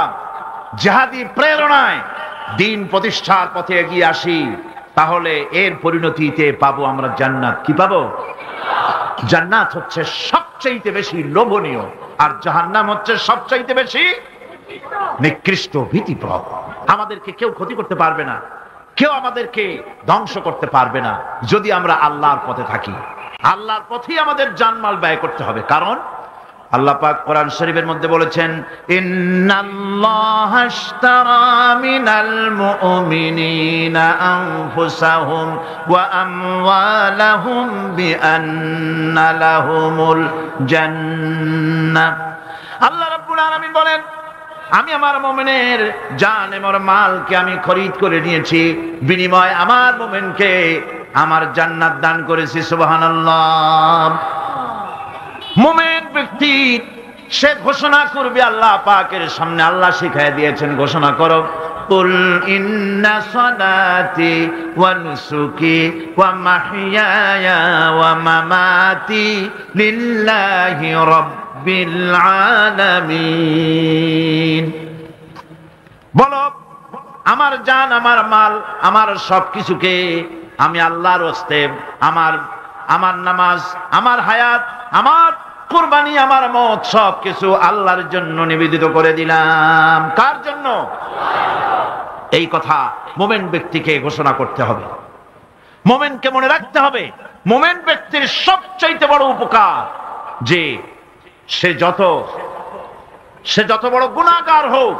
A: জিহাদি প্রেরণায় দিন প্রতিষ্ঠার পথে এগিয়ে আসি, তাহলে এর পরিণতিতে পাবো আমরা জান্নাত। কি পাবো? জান্নাত হচ্ছে সবচাইতে বেশি লোভনীয়, আর জাহান্নাম হচ্ছে সবচাইতে বেশি নিকৃষ্ট, ভীতিপ্রদ। আমাদেরকে কেউ ক্ষতি করতে পারবে না, কেউ আমাদেরকে ধ্বংস করতে পারবে না, যদি আমরা আল্লাহর পথে থাকি। আল্লাহর পথেই আমাদের জানমাল ব্যয় করতে হবে। কারণ আল্লাহ পাক কোরআন শরীফের মধ্যে বলেছেন, ইন্নাল্লাহা আশতারা মিনাল মুমিনিনা আনফুসাহুম ওয়া আমওয়ালাহুম বিআন্না লাহুমুল জান্নাহ। আল্লাহ রাব্বুল আলামিন বলেন, আমি আমার মুমিনের জান এবং মালকে আমি খরিদ করে নিয়েছি, বিনিময়ে আমার মুমিনকে আমার জান্নাত দান করেছি। সুবহানাল্লাহ। মুমিন ব্যক্তি সে ঘোষণা করবে আল্লাহ পাকের সামনে, আল্লাহ শিখায় দিয়েছেন, ঘোষণা করো, কুল ইন্না সালাতি ওয়া নুসুকি ওয়া মাহইয়ায়া ওয়া মামাতি লিল্লাহি রাব্বিল আলামিন। বলো, আমার জান, আমার মাল, আমার সবকিছুকে আমি আল্লাহর ওয়াস্তে, আমার নামাজ, আমার হায়াত, আমার কুরবানি, আমার মত, সবকিছু আল্লাহর জন্য নিবেদিত করে দিলাম। কার জন্য? এই কথা মুমিন ব্যক্তিকে ঘোষণা করতে হবে, মুমিনকে মনে রাখতে হবে। মুমিন ব্যক্তির সবচাইতে বড় উপকার যে সে যত বড় গুনাহগার হোক,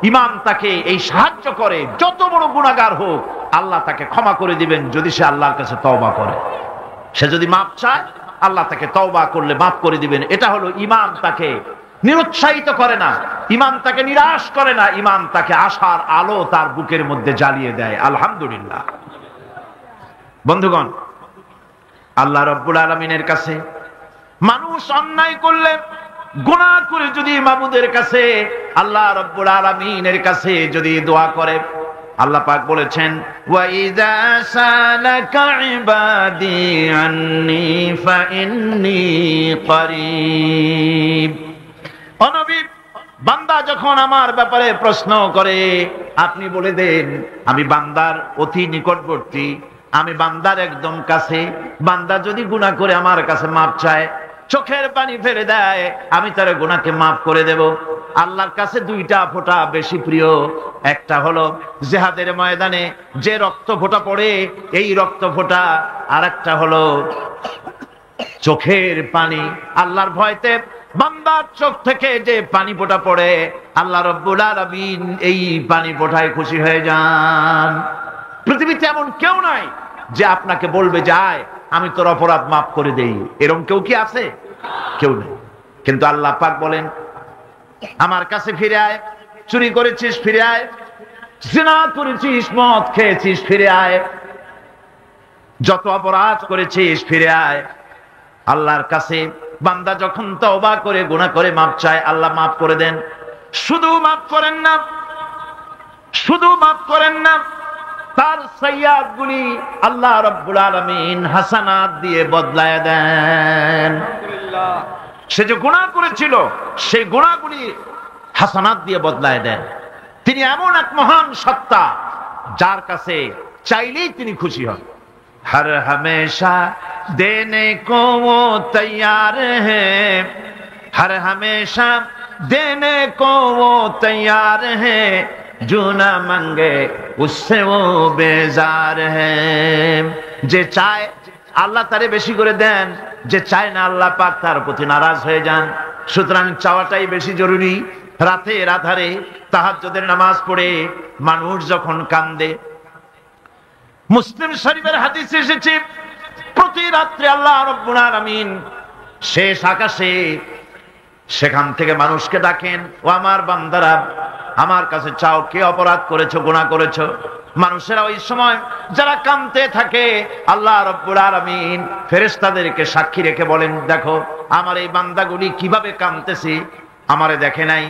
A: ইমাম তাকে এই সাহায্য করে, যত বড় গুনাহগার হোক আল্লাহ তাকে ক্ষমা করে দিবেন যদি সে আল্লাহর কাছে তওবা করে। সে যদি মাপ চায়, আল্লাহ তাকে তওবা করলে মাফ করে দিবেন। এটা হলো ইমাম তাকে নিরুৎসাহিত করে না, ইমাম তাকে নিরাশ করে না, ইমাম তাকে আশার আলো তার বুকের মধ্যে জ্বালিয়ে দেয়। আলহামদুলিল্লাহ। বন্ধুগণ, আল্লাহ রাব্বুল আলামিনের কাছে মানুষ অন্যায় করলে, গুনাহ করে যদি মাবুদের কাছে, আল্লাহ রাব্বুল আলামিনের কাছে যদি দোয়া করে, আল্লাহ পাক বলেছেন, ওয়া ইযা সালাকা ইবাদি আন্নী ফাইন্নী করিব। ও নবী, বান্দা যখন আমার ব্যাপারে প্রশ্ন করে, আপনি বলে দেন আমি বান্দার অতি নিকটবর্তী, আমি বান্দার একদম কাছে। বান্দা যদি গুনাহ করে আমার কাছে মাপ চায়, চোখের পানি ফেলে দেয়, আমি তার গুনাহকে মাফ করে দেব। আল্লাহর কাছে দুইটা ফোঁটা বেশি প্রিয়, একটা হলো জিহাদের ময়দানে যে রক্ত ফোঁটা পড়ে, এই রক্ত ফোঁটা, আর একটা হলো চোখের পানি। আল্লাহর ভয়তে বান্দার চোখ থেকে যে পানি ফোঁটা পড়ে, আল্লাহ রাব্বুল আলামিন এই পানি ফোঁটায় খুশি হয়ে যান। পৃথিবীতে এমন কেউ নাই যে আপনাকে বলবে, যায় আমি তোর অপরাধ মাফ করে দেই, এরকম কেউ কি আছে? কেউ নেই। কিন্তু আল্লাহ পাক বলেন, আমার কাছে ফিরে আয়, চুরি করেছিস ফিরে আয়, জিনা করেছিস, মদ খেয়েছিস ফিরে আয়, যত অপরাধ করেছিস ফিরে আয়। আল্লাহর কাছে বান্দা যখন তওবা করে, গুনাহ করে মাফ চায়, আল্লাহ মাফ করে দেন। শুধু মাফ করেন না, শুধু মাফ করেন না, তার সাইয়্যাত গুলি আল্লাহ রাব্বুল আলামিন হাসানাত দিয়ে বদলায় দেন। সে যে গুনাহ করেছিল, সেই গুনাহগুলি হাসানাত দিয়ে বদলায় দেন। তিনি এমন এক মহান সত্তা, যার কাছে চাইলেই তিনি খুশি হন। हर हमेशा देने को वो तैयार है, हर हमेशा देने को वो तैयार है, जो ना मांगे उससे वो बेजार है। যে চায় আল্লাহ তারে বেশি করে দেন, যে চায় না আল্লাহ পাক তার প্রতি নারাজ হয়ে যান। সুতরাং চাওয়াটাই বেশি জরুরি। রাতের আধারে তাহাজ্জুদের নামাজ পড়ে মানুষ যখন কান্দে, মুসলিম শরীফের হাদিসে এসেছে, প্রতি রাত্রে আল্লাহ রাব্বুল আলামিন শেষ আকাশে সেখান থেকে মানুষকে ডাকেন, ও আমার বান্দারা, আমার কাছে চাও, কে অপরাধ করেছো, গুনাহ করেছো। মানুষেরা ওই সময় যারা কাঁদতে থাকে, আল্লাহ রাব্বুল আলামিন ফেরেশতাদেরকে সাক্ষী রেখে বলেন, দেখো আমার এই বান্দাগুলি কিভাবে কাঁদতেছে, আমারে দেখে নাই,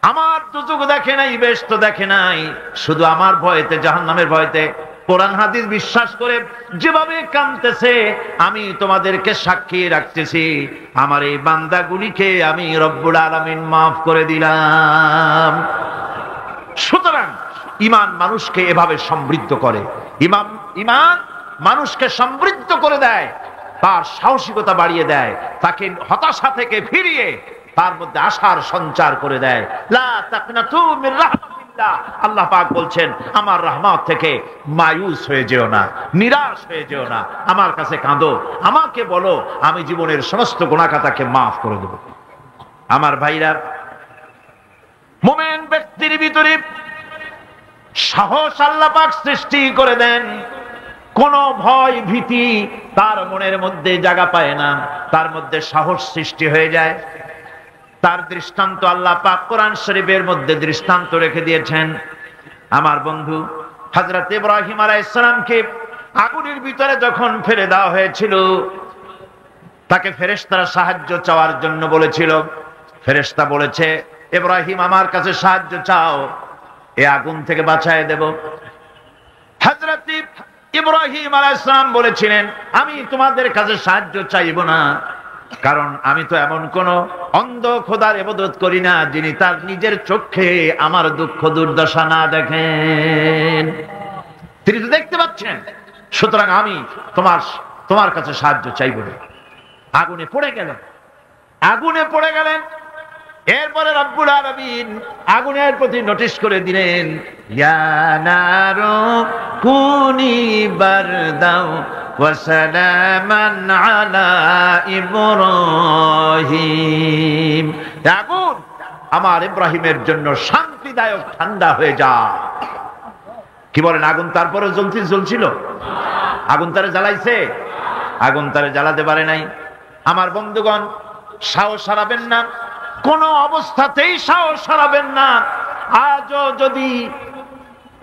A: আমার দুজক দেখে নাই, বেহেশত দেখে নাই, শুধু আমার ভয়তে, জাহান্নামের ভয়তে, কোরআন হাদিস বিশ্বাস করে যেভাবে কাঁদতেছে, আমি তোমাদেরকে সাক্ষী রাখতেছি, আমার এই বান্দাগুলিকে আমি রব্বুল আলামিন মাফ করে দিলাম। সুতরাং ঈমান মানুষকে এভাবে সমৃদ্ধ করে। ঈমান মানুষকে সমৃদ্ধ করে দেয়, তার সাহসিকতা বাড়িয়ে দেয়, তাকে হতাশা থেকে ফিরিয়ে তার মধ্যে আশার সঞ্চার করে দেয়। লা তাকনাতু মির রাহমাতিল্লাহ, আল্লাহ পাক বলছেন আমার রহমত থেকে মায়ুস হয়ে যেও না, নিরাশ হয়ে যেও না, আমার কাছে কাঁদো, আমাকে বলো, আমি জীবনের সমস্ত গুনাহখাতাকে মাফ করে দেব। আমার ভাইরা, মুমিন ব্যক্তির ভিতরে সাহস আল্লাহ পাক সৃষ্টি করে দেন। কোন ভয় ভীতি তার মনের মধ্যে জায়গা পায় না, তার মধ্যে সাহস সৃষ্টি হয়ে যায়। তার দৃষ্টান্ত আল্লাহ পাক কোরআন শরীফের মধ্যে দৃষ্টান্ত রেখে দিয়েছেন। আমার বন্ধু হযরত ইব্রাহিম আলাইহিস সালামকে আগুনের ভিতরে যখন ফেলে দেওয়া হয়েছিল, তাকে ফেরেশতারা সাহায্য চাওয়ার জন্য বলেছিল। ফেরেশতা বলেছে, ইব্রাহিম আমার কাছে সাহায্য চাও, এই আগুন থেকে বাঁচায় দেব। হযরত ইব্রাহিম আলাইহিস সালাম বলেছিলেন, আমি তোমাদের কাছে সাহায্য চাইব না, কারণ আমি তো এমন কোন অন্ধ খোদার ইবাদত করি না যিনি তার নিজের চোখে আমার দুঃখ দুর্দশা না দেখেন। তিনি তো দেখতে পাচ্ছেন, সুতরাং আমি তোমার কাছে সাহায্য চাইব না। আগুনে পড়ে গেলেন। এরপরে রব্বুল আলামিন আগুনের প্রতি নোটিশ করে দিলেন, ইয়া নারু কুনি বারদাও ওয়া সালামান আলা ইব্রাহিম। আগুন আমার ইব্রাহিমের জন্য শান্তিদায়ক ঠান্ডা হয়ে যা। কি বলেন, আগুন তারপরে জ্বলছিল? আগুন তারে জ্বালাইছে? আগুন তারে জ্বালাতে পারে নাই। আমার বন্ধুগণ, সাহস হারাবেন না, কোন অবস্থাতেই সাহস হারাবেন না। আজও যদি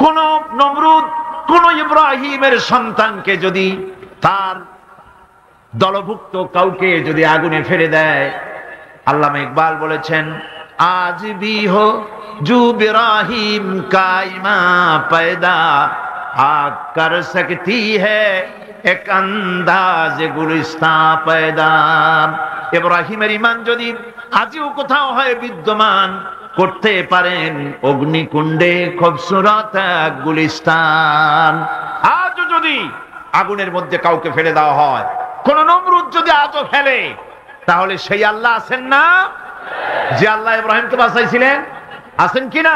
A: কোন নমরুদ কোন ইব্রাহিমের সন্তানকে যদি তার দলভুক্ত কাউকে যদি আগুনে ফেলে দেয়, আল্লামা ইকবাল বলেছেন, আজ ভি হো জু ইব্রাহিম কাইমা पैदा आग कर सकती है एक अंदाज गुलिस्तां पैदा। ইব্রাহিমের ঈমান যদি আজও কোথাও হয় বিদ্যমান, করতে পারেন অগ্নিকুণ্ডে খুবসুরত গুলিস্তান। আজও যদি আগুনের মধ্যে কাউকে ফেলে দেওয়া হয়, কোন নমরুদ যদি আজও ফেলে, তাহলে সেই আল্লাহ আছেন না যে আল্লাহ ইব্রাহিমকে বাঁচাইছিলেন? আছেন কিনা?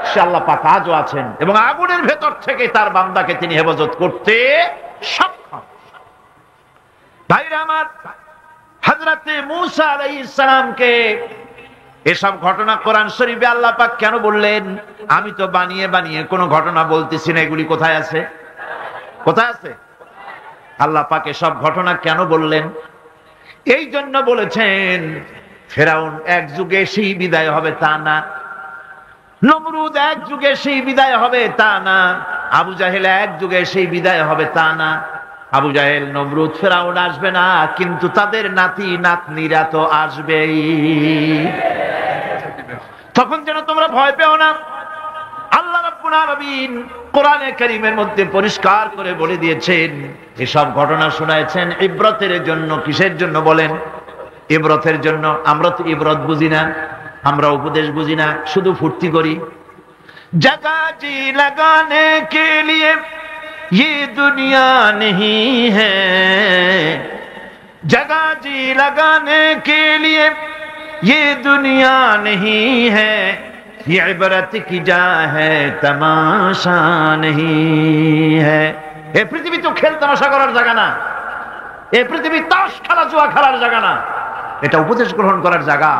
A: সে আল্লাহ পাক আজও আছেন এবং আগুনের ভেতর থেকে তার বান্দাকে তিনি হেফাজত করতে সক্ষম। ভাইরা আমার, হযরতে মূসা আলাইহিস সালামকে এসব ঘটনা কোরআন শরীফে আল্লাহ পাক কেন বললেন? আমি তো বানিয়ে বানিয়ে কোন ঘটনা বলতেছি না, এগুলি কোথায় আছে? কোথায় আছে? আল্লাহ পাক এসব ঘটনা কেন বললেন? এই জন্য বলেছেন, ফেরাউন এক যুগে সেই বিদায় হবে তা না, নমরুদ এক যুগে সেই বিদায় হবে তা না, আবু জাহেল এক যুগে সেই বিদায় হবে তা না। আবু জাহেল, নমরুদ, ফেরাউন আসবে না, কিন্তু তাদের নাতি নাতনিরা তো আসবেই। তখন যেন তোমরা ভয় পেও না। আল্লাহ রাব্বুল আলামিন কোরআনে কারীমের মধ্যে পরিষ্কার করে বলে দিয়েছেন, এসব ঘটনা শোনাচ্ছেন ইবরতের জন্য। কিসের জন্য বলেন? ইবরতের জন্য। আমরা তো ইবরত বুঝি না, আমরা উপদেশ বুঝি না, শুধু ফুর্তি করি। জগা জি লাগানে কে লিয়ে ये दुनिया नहीं है, जगह जी लगाने के लिए ये दुनिया नहीं है, ये इबरत की जा है तमाशा नहीं है। এই পৃথিবী তো খেল তামাশা করার জায়গা না, এই পৃথিবী তাস খেলা জুয়া খেলার জায়গা না, এটা উপদেশ গ্রহণ করার জায়গা।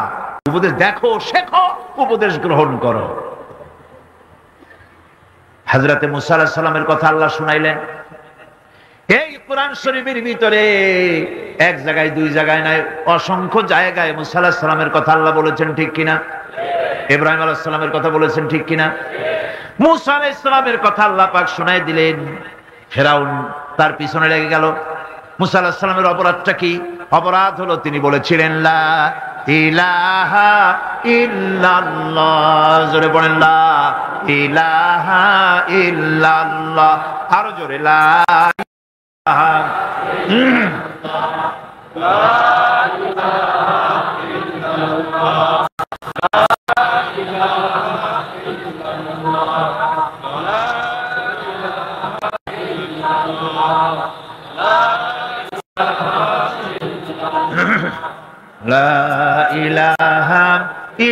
A: উপদেশ দেখো, শেখো, উপদেশ গ্রহণ করো। হযরতে মূসা আলাইহিস সালামের কথা আল্লাহ শুনাইলেন। এই কোরআন শরীফের ভিতরে এক জায়গায় দুই জায়গায় নয়, অসংখ্য জায়গায় মূসা আলাইহিস সালামের কথা আল্লাহ বলেছেন, ঠিক কিনা? ইব্রাহিম আলাইহিস সালামের কথা বলেছেন, ঠিক কিনা? মূসা আলাইহিস সালামের কথা আল্লাহ পাক শুনাই দিলেন। ফেরাউন তার পিছনে লেগে গেল। মূসা আলাইহিস সালামের অপরাধটা কি? অপরাধ হলো তিনি বলেছিলেন লা ইলাহা ইল্লাল্লাহ। জোরে বলেন লা ইলাহা ইল্লাল্লাহ। আরো জোরে লা ইলাহা ইল্লাল্লাহ। লা ইলাহা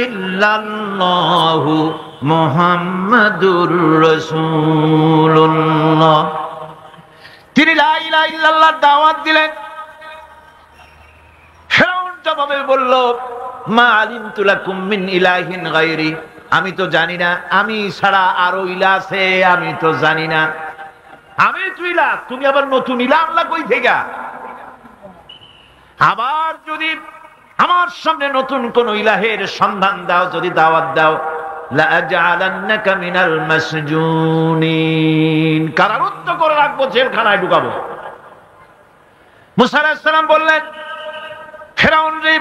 A: ইল্লাল্লাহু মুহাম্মাদুর রাসূলুল্লাহ। তিনি লা ইলাহা ইল্লাল্লাহর দাওয়াত দিলেন। ফিরআউন জবাবে বলল, মা আলিমতু লাকুম মিন ইলাহিন গায়রি, আমি তো জানি না, আমি ছাড়া আরো ইলাহ আছে, আমি তো জানি না। আমি তো ইলাহ, তুমি আবার নতুন ইলাহ আনলা কই থেকে? আবার যদি আমার সামনে নতুন কোন ইলাহের সন্ধান দাও, যদি দাওয়াত দাও, লা আজআলান্নাকা মিনাল মাসজুনিন, কারারুদ্ধ করে রাখবো, জেলখানায় ঢুকাবো। মুসা আলাইহিস সালাম বললেন, ফিরআউন রে,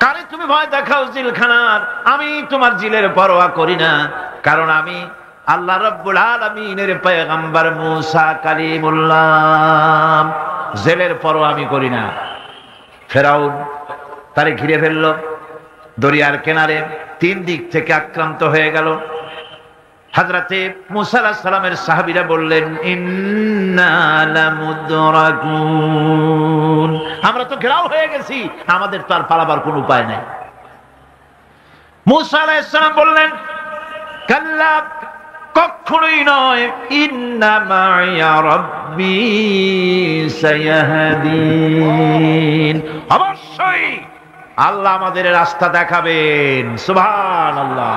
A: কারে তুমি ভয় দেখাও জেলখানার? আমি তোমার জিলের পরোয়া করি না, কারণ আমি আল্লাহ রাব্বুল আলামিনের পয়গম্বর মুসা কালিমুল্লাহ, জেলের পরোয়া আমি করি না। ফিরআউন তারে ঘিরে ফেলল, দরিয়ার কিনারে 3 দিক থেকে আক্রান্ত হয়ে গেল। হযরতে মুসা আলাইহিস সালামের সাহাবীরা বললেন, ইন্না লামুদরাকুন, আমরা তো ঘেরাও হয়ে গেছি, আমাদের তো আর পালাবার কোনো উপায় নাই। মুসা আলাইহিস সালাম বললেন, কাল্লা, কখনোই নয়, ইন্না মাইয়া রাব্বি সায়াহদিন, অবশ্যই আল্লাহ আমাদের রাস্তা দেখাবেন। সুবহানাল্লাহ।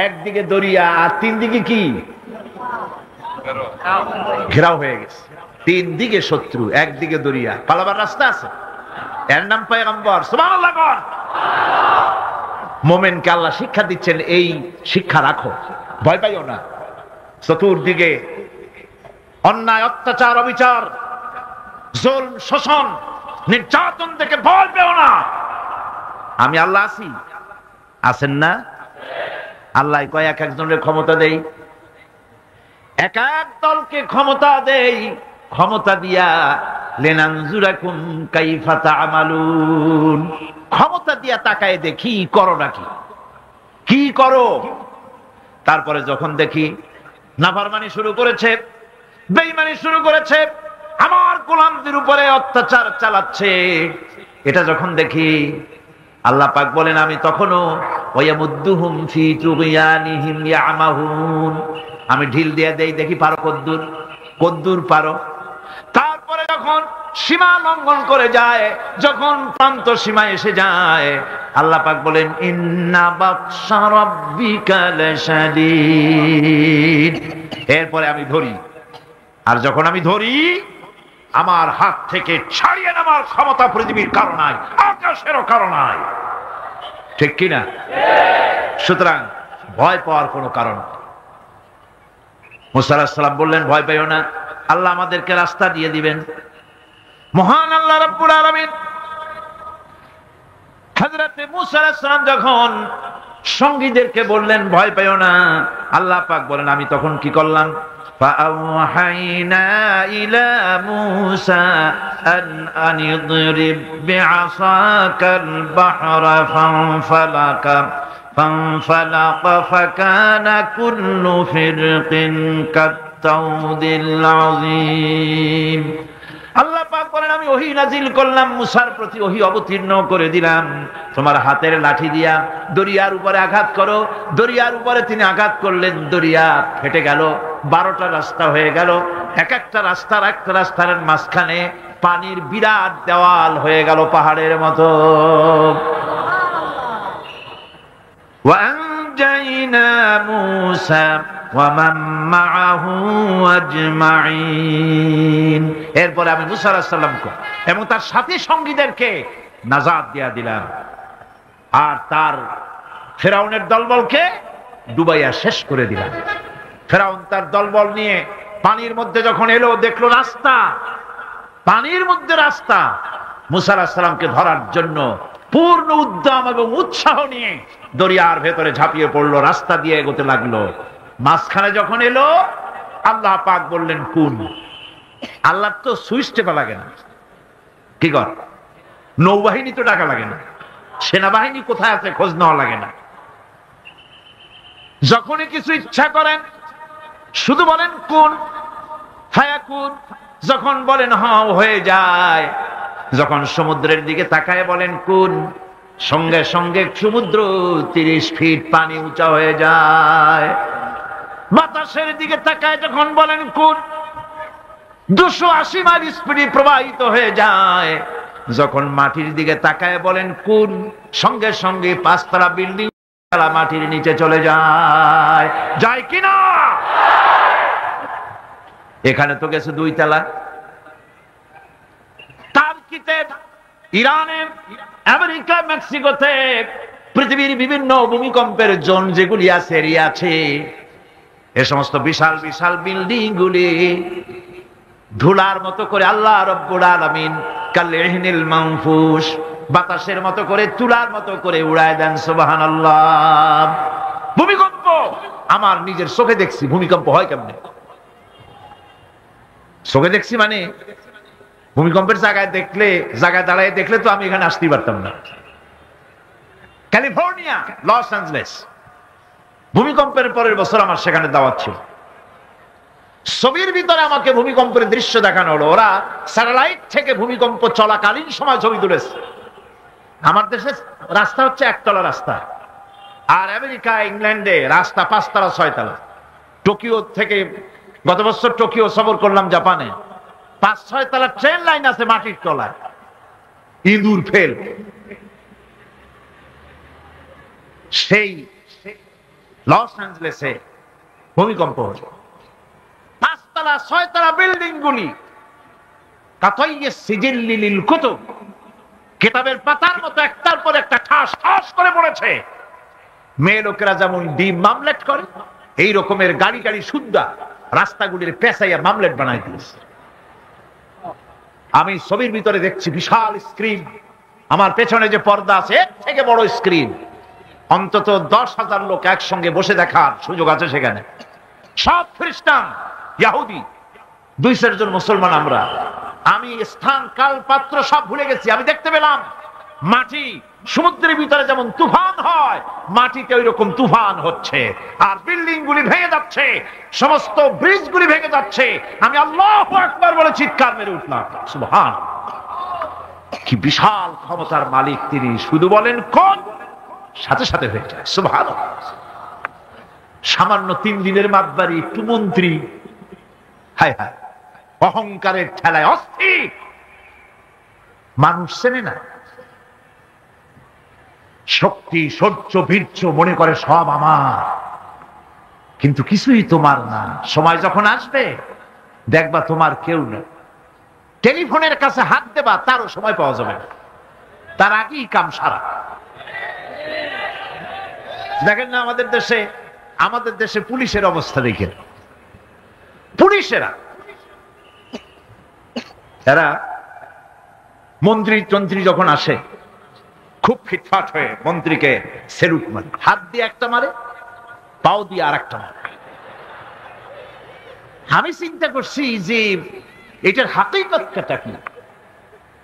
A: একদিকে দরিয়া আর 3 দিকে কি ঘেরাও হয়ে গেছে, 3 দিকে শত্রু, একদিকে দরিয়া, পালাবার রাস্তা আছে? এর নাম পয়গম্বর। সুবহানাল্লাহ। মুমিনকে আল্লাহ শিক্ষা দিচ্ছেন, এই শিক্ষা রাখো, ভয় পাইও না। চতুর্দিকে অন্যায়, অত্যাচার, অবিচার, জুলম, শোষণ, নির্যাতন থেকে ভয় পেও না, আমি আল্লাহ আছি। আছেন না? আল্লাহ কয় এক একজনের ক্ষমতা দেই, এক এক দলকে ক্ষমতা দেই, ক্ষমতা দিয়া লিনানজুরাকুম কাইফা তা'মালুন, ক্ষমতা দিয়া তাকায় দেখি করো নাকি, কি করো। তারপরে যখন দেখি নাফরমানি শুরু করেছে, বেঈমানি শুরু করেছে, আমার গোলামদের উপরে অত্যাচার চালাচ্ছে, এটা যখন দেখি, আল্লাহ পাক বলেন, আমি তখনও ওয়ায়ামুদ্দুহুম ফি তুগয়ানিহিম ইয়ামাহুন, আমি ঢিল দিয়ে দেই, দেখি পারো কদ্দুর, কদ্দুর পারো। তারপরে যখন সীমা লঙ্ঘন করে যায়, যখন প্রান্ত সীমা এসে যায়, আল্লাহ পাক বলেন, ইন্না বাতশা রাব্বিকা লাশাদীদ, এরপরে আমি ধরি। আর যখন আমি ধরি, আমার হাত থেকে ছাড়িয়ে নেওয়ার ক্ষমতা পৃথিবীর কারো নাই, আকাশেরও কারো নাই। ঠিক কিনা? সুতরাং ভয় পাওয়ার কোনো কারণ নেই। মুসা আলাইহিস সালাম বললেন, ভয় পাইও না, আল্লাহ আমাদেরকে রাস্তা দিয়ে দিবেন। মহান আল্লাহ রাব্বুল আলামিন হযরতে মুসা আলাইহিস সালাম যখন সঙ্গীদেরকে বললেন, ভয় পাইও না, আল্লাহ পাক বলেন, আমি তখন কি করলাম? فأوحينا إلى موسى أن اضرب بعصاك البحر فانفلق فكان كل فرق كالطود العظيم। আল্লাহ পাক বলেন, আমি ওহী নাজিল করলাম, মুসার প্রতি ওহী অবতীর্ণ করে দিলাম, তোমার হাতের লাঠি দিয়া দরিয়ার উপরে আঘাত করো। দরিয়ার উপরে তিনি আঘাত করলেন, দরিয়া ফেটে গেল, 12টা রাস্তা হয়ে গেল। এক একটা রাস্তার একটা রাস্তার মাঝখানে পানির বিরাট দেওয়াল হয়ে গেল, পাহাড়ের মতো। ওয়ানজাইনা মূসা ওয়া মান মাআহু আজমাইন, এরপরে আমি মুসা আলাইহিস সালামকে এবং তার সাথী সঙ্গীদেরকে নাজাত দিয়া দিলাম, আর তার ফিরআউনের দলবলকে ডুবাইয়া শেষ করে দিলাম। ফিরআউন তার দলবল নিয়ে পানির মধ্যে যখন এলো, দেখলো রাস্তা, পানির মধ্যে রাস্তা। মুসা আলাইহিস সালামকে ধরার জন্য পূর্ণ উদ্যম এবং উৎসাহ নিয়ে দরিয়ার ভেতরে ঝাঁপিয়ে পড়লো, রাস্তা দিয়ে এগোতে লাগলো। মাঝখানে যখন এলো, আল্লাহ পাক বললেন, কোন আল্লাহ তো সুইচ টেপা লাগে না, কি কর, নৌবাহিনী তো ডাকা লাগে না, সেনাবাহিনী কোথায় আছে খোঁজ নেওয়া লাগে না। যখনই কিছু ইচ্ছা করেন শুধু বলেন কোন ফায়াকুন, যখন বলেন হ্যাঁ হয়ে যায়। যখন সমুদ্রের দিকে তাকায় বলেন কুন, সঙ্গে সঙ্গে সমুদ্র 30 ফিট পানি উঁচা হয়ে যায়। বাতাসের দিকে তাকায় যখন বলেন কুন, 280 মাইল স্পিডে প্রবাহিত হয়ে যায়। যখন মাটির দিকে তাকায় বলেন কুন, সঙ্গে সঙ্গে 5 তলা বিল্ডিং মাটির নিচে চলে যায়। যায় কিনা? এখানে তো গেছে 2 তলা। টার্কিতে, ইরানে, আমেরিকা, মেক্সিকোতে, পৃথিবীর বিভিন্ন ভূমিকম্পের জোন যেগুলি আছে, এরিয়া আছে, এ সমস্ত বিশাল বিশাল বিল্ডিং গুলি ধুলার মতো করে আল্লাহ রব্বুল আলামিন কালইহনিল মানফুস, বাতাসের মতো করে, তুলার মতো করে উড়ায় দেন। সুবহানাল্লাহ। ভূমিকম্প আমার নিজের চোখে দেখছি। ভূমিকম্প হয় কেমনে? চোখে দেখছি মানে ভূমিকম্পের জায়গায় দাঁড়ায় দেখলে তো আমি এখানে আসতেই পারতাম না। ক্যালিফোর্নিয়া, লস অ্যাঞ্জেলেস, ভূমিকম্পের পরের বছর আমার সেখানে দাওয়াত ছিল। ছবির ভিতরে আমাকে ভূমিকম্পের দৃশ্য দেখানো হলো। ওরা স্যাটেলাইট থেকে ভূমিকম্প চলাকালীন সময় ছবি তুলেছে। আমার দেশে রাস্তা হচ্ছে 1 তলা রাস্তা, আর আমেরিকা, ইংল্যান্ডে রাস্তা 5 তলা 6 তলা। টোকিও থেকে গত বছর টোকিও সফর করলাম, জাপানে 5-6 তলা ট্রেন লাইন আছে মাটির তলায়, ইঁদুর ফেল। সেই লস অ্যাঞ্জেলেসে ভূমিকম্প হল। 5 তলা 6 তলা বিল্ডিং গুলি কাতাইয়ে সিজিল্লি লিল কুতুব, কিতাবের পাতার মতো একটার পর একটা ঠাস ঠাস করে পড়েছে। মেয়ে লোকেরা যেমন ডিম মামলেট করে, এই রকমের গাড়ি গাড়ি সুদ্ধা রাস্তাগুলির পেঁচাইয়া মামলেট বানাই দিয়েছে। আমি ছবির ভিতরে দেখছি বিশাল স্ক্রিন, আমার পেছনে যে পর্দা আছে এর থেকে বড় স্ক্রিন, অন্তত 10,000 লোক একসঙ্গে বসে দেখার সুযোগ আছে সেখানে। সব খ্রিস্টান, ইহুদি, 200 জন মুসলমান। আমি স্থান, কাল, পাত্র সব ভুলে গেছি। আমি দেখতে পেলাম মাটি সমুদ্রের ভিতরে যেমন তুফান হয়, মাটিতে ওই রকম তুফান হচ্ছে, আর বিল্ডিং গুলি ভেঙে যাচ্ছে, সমস্ত ব্রিজ গুলি ভেঙে যাচ্ছে। আমি আল্লাহু আকবার বলে চিৎকার মেরে উঠলাম। সুবহানাল্লাহ, কি বিশাল ক্ষমতার মালিক তিনি! শুধু বলেন কোন, সাথে সাথে হয়ে যায়। সুবহানাল্লাহ। সামান্য 3 দিনের মাতবাড়ি, একটু মন্ত্রী, হায় হায়, অহংকারের ঠেলায় অস্থির। মানুষ চেনে না শক্তি, সহ্য, বীর্য, মনে করে সব আমার, কিন্তু কিছুই তোমার না। সময় যখন আসবে দেখবা তোমার কেউ না। টেলিফোনের কাছে হাত দেবা, তারও সময় পাওয়া যাবে না, তার আগেই কাম সারা। দেখেন না আমাদের দেশে পুলিশের অবস্থা দেখেন। পুলিশেরা এরা মন্ত্রী যখন আসে খুব ফিটফাট হয়ে মন্ত্রীকে সেলুট মারে, হাত দিয়ে একটা মারে, পাও দিয়ে আর একটা মারে। আমি চিন্তা করছি যে এটার হাকিকতটা কি,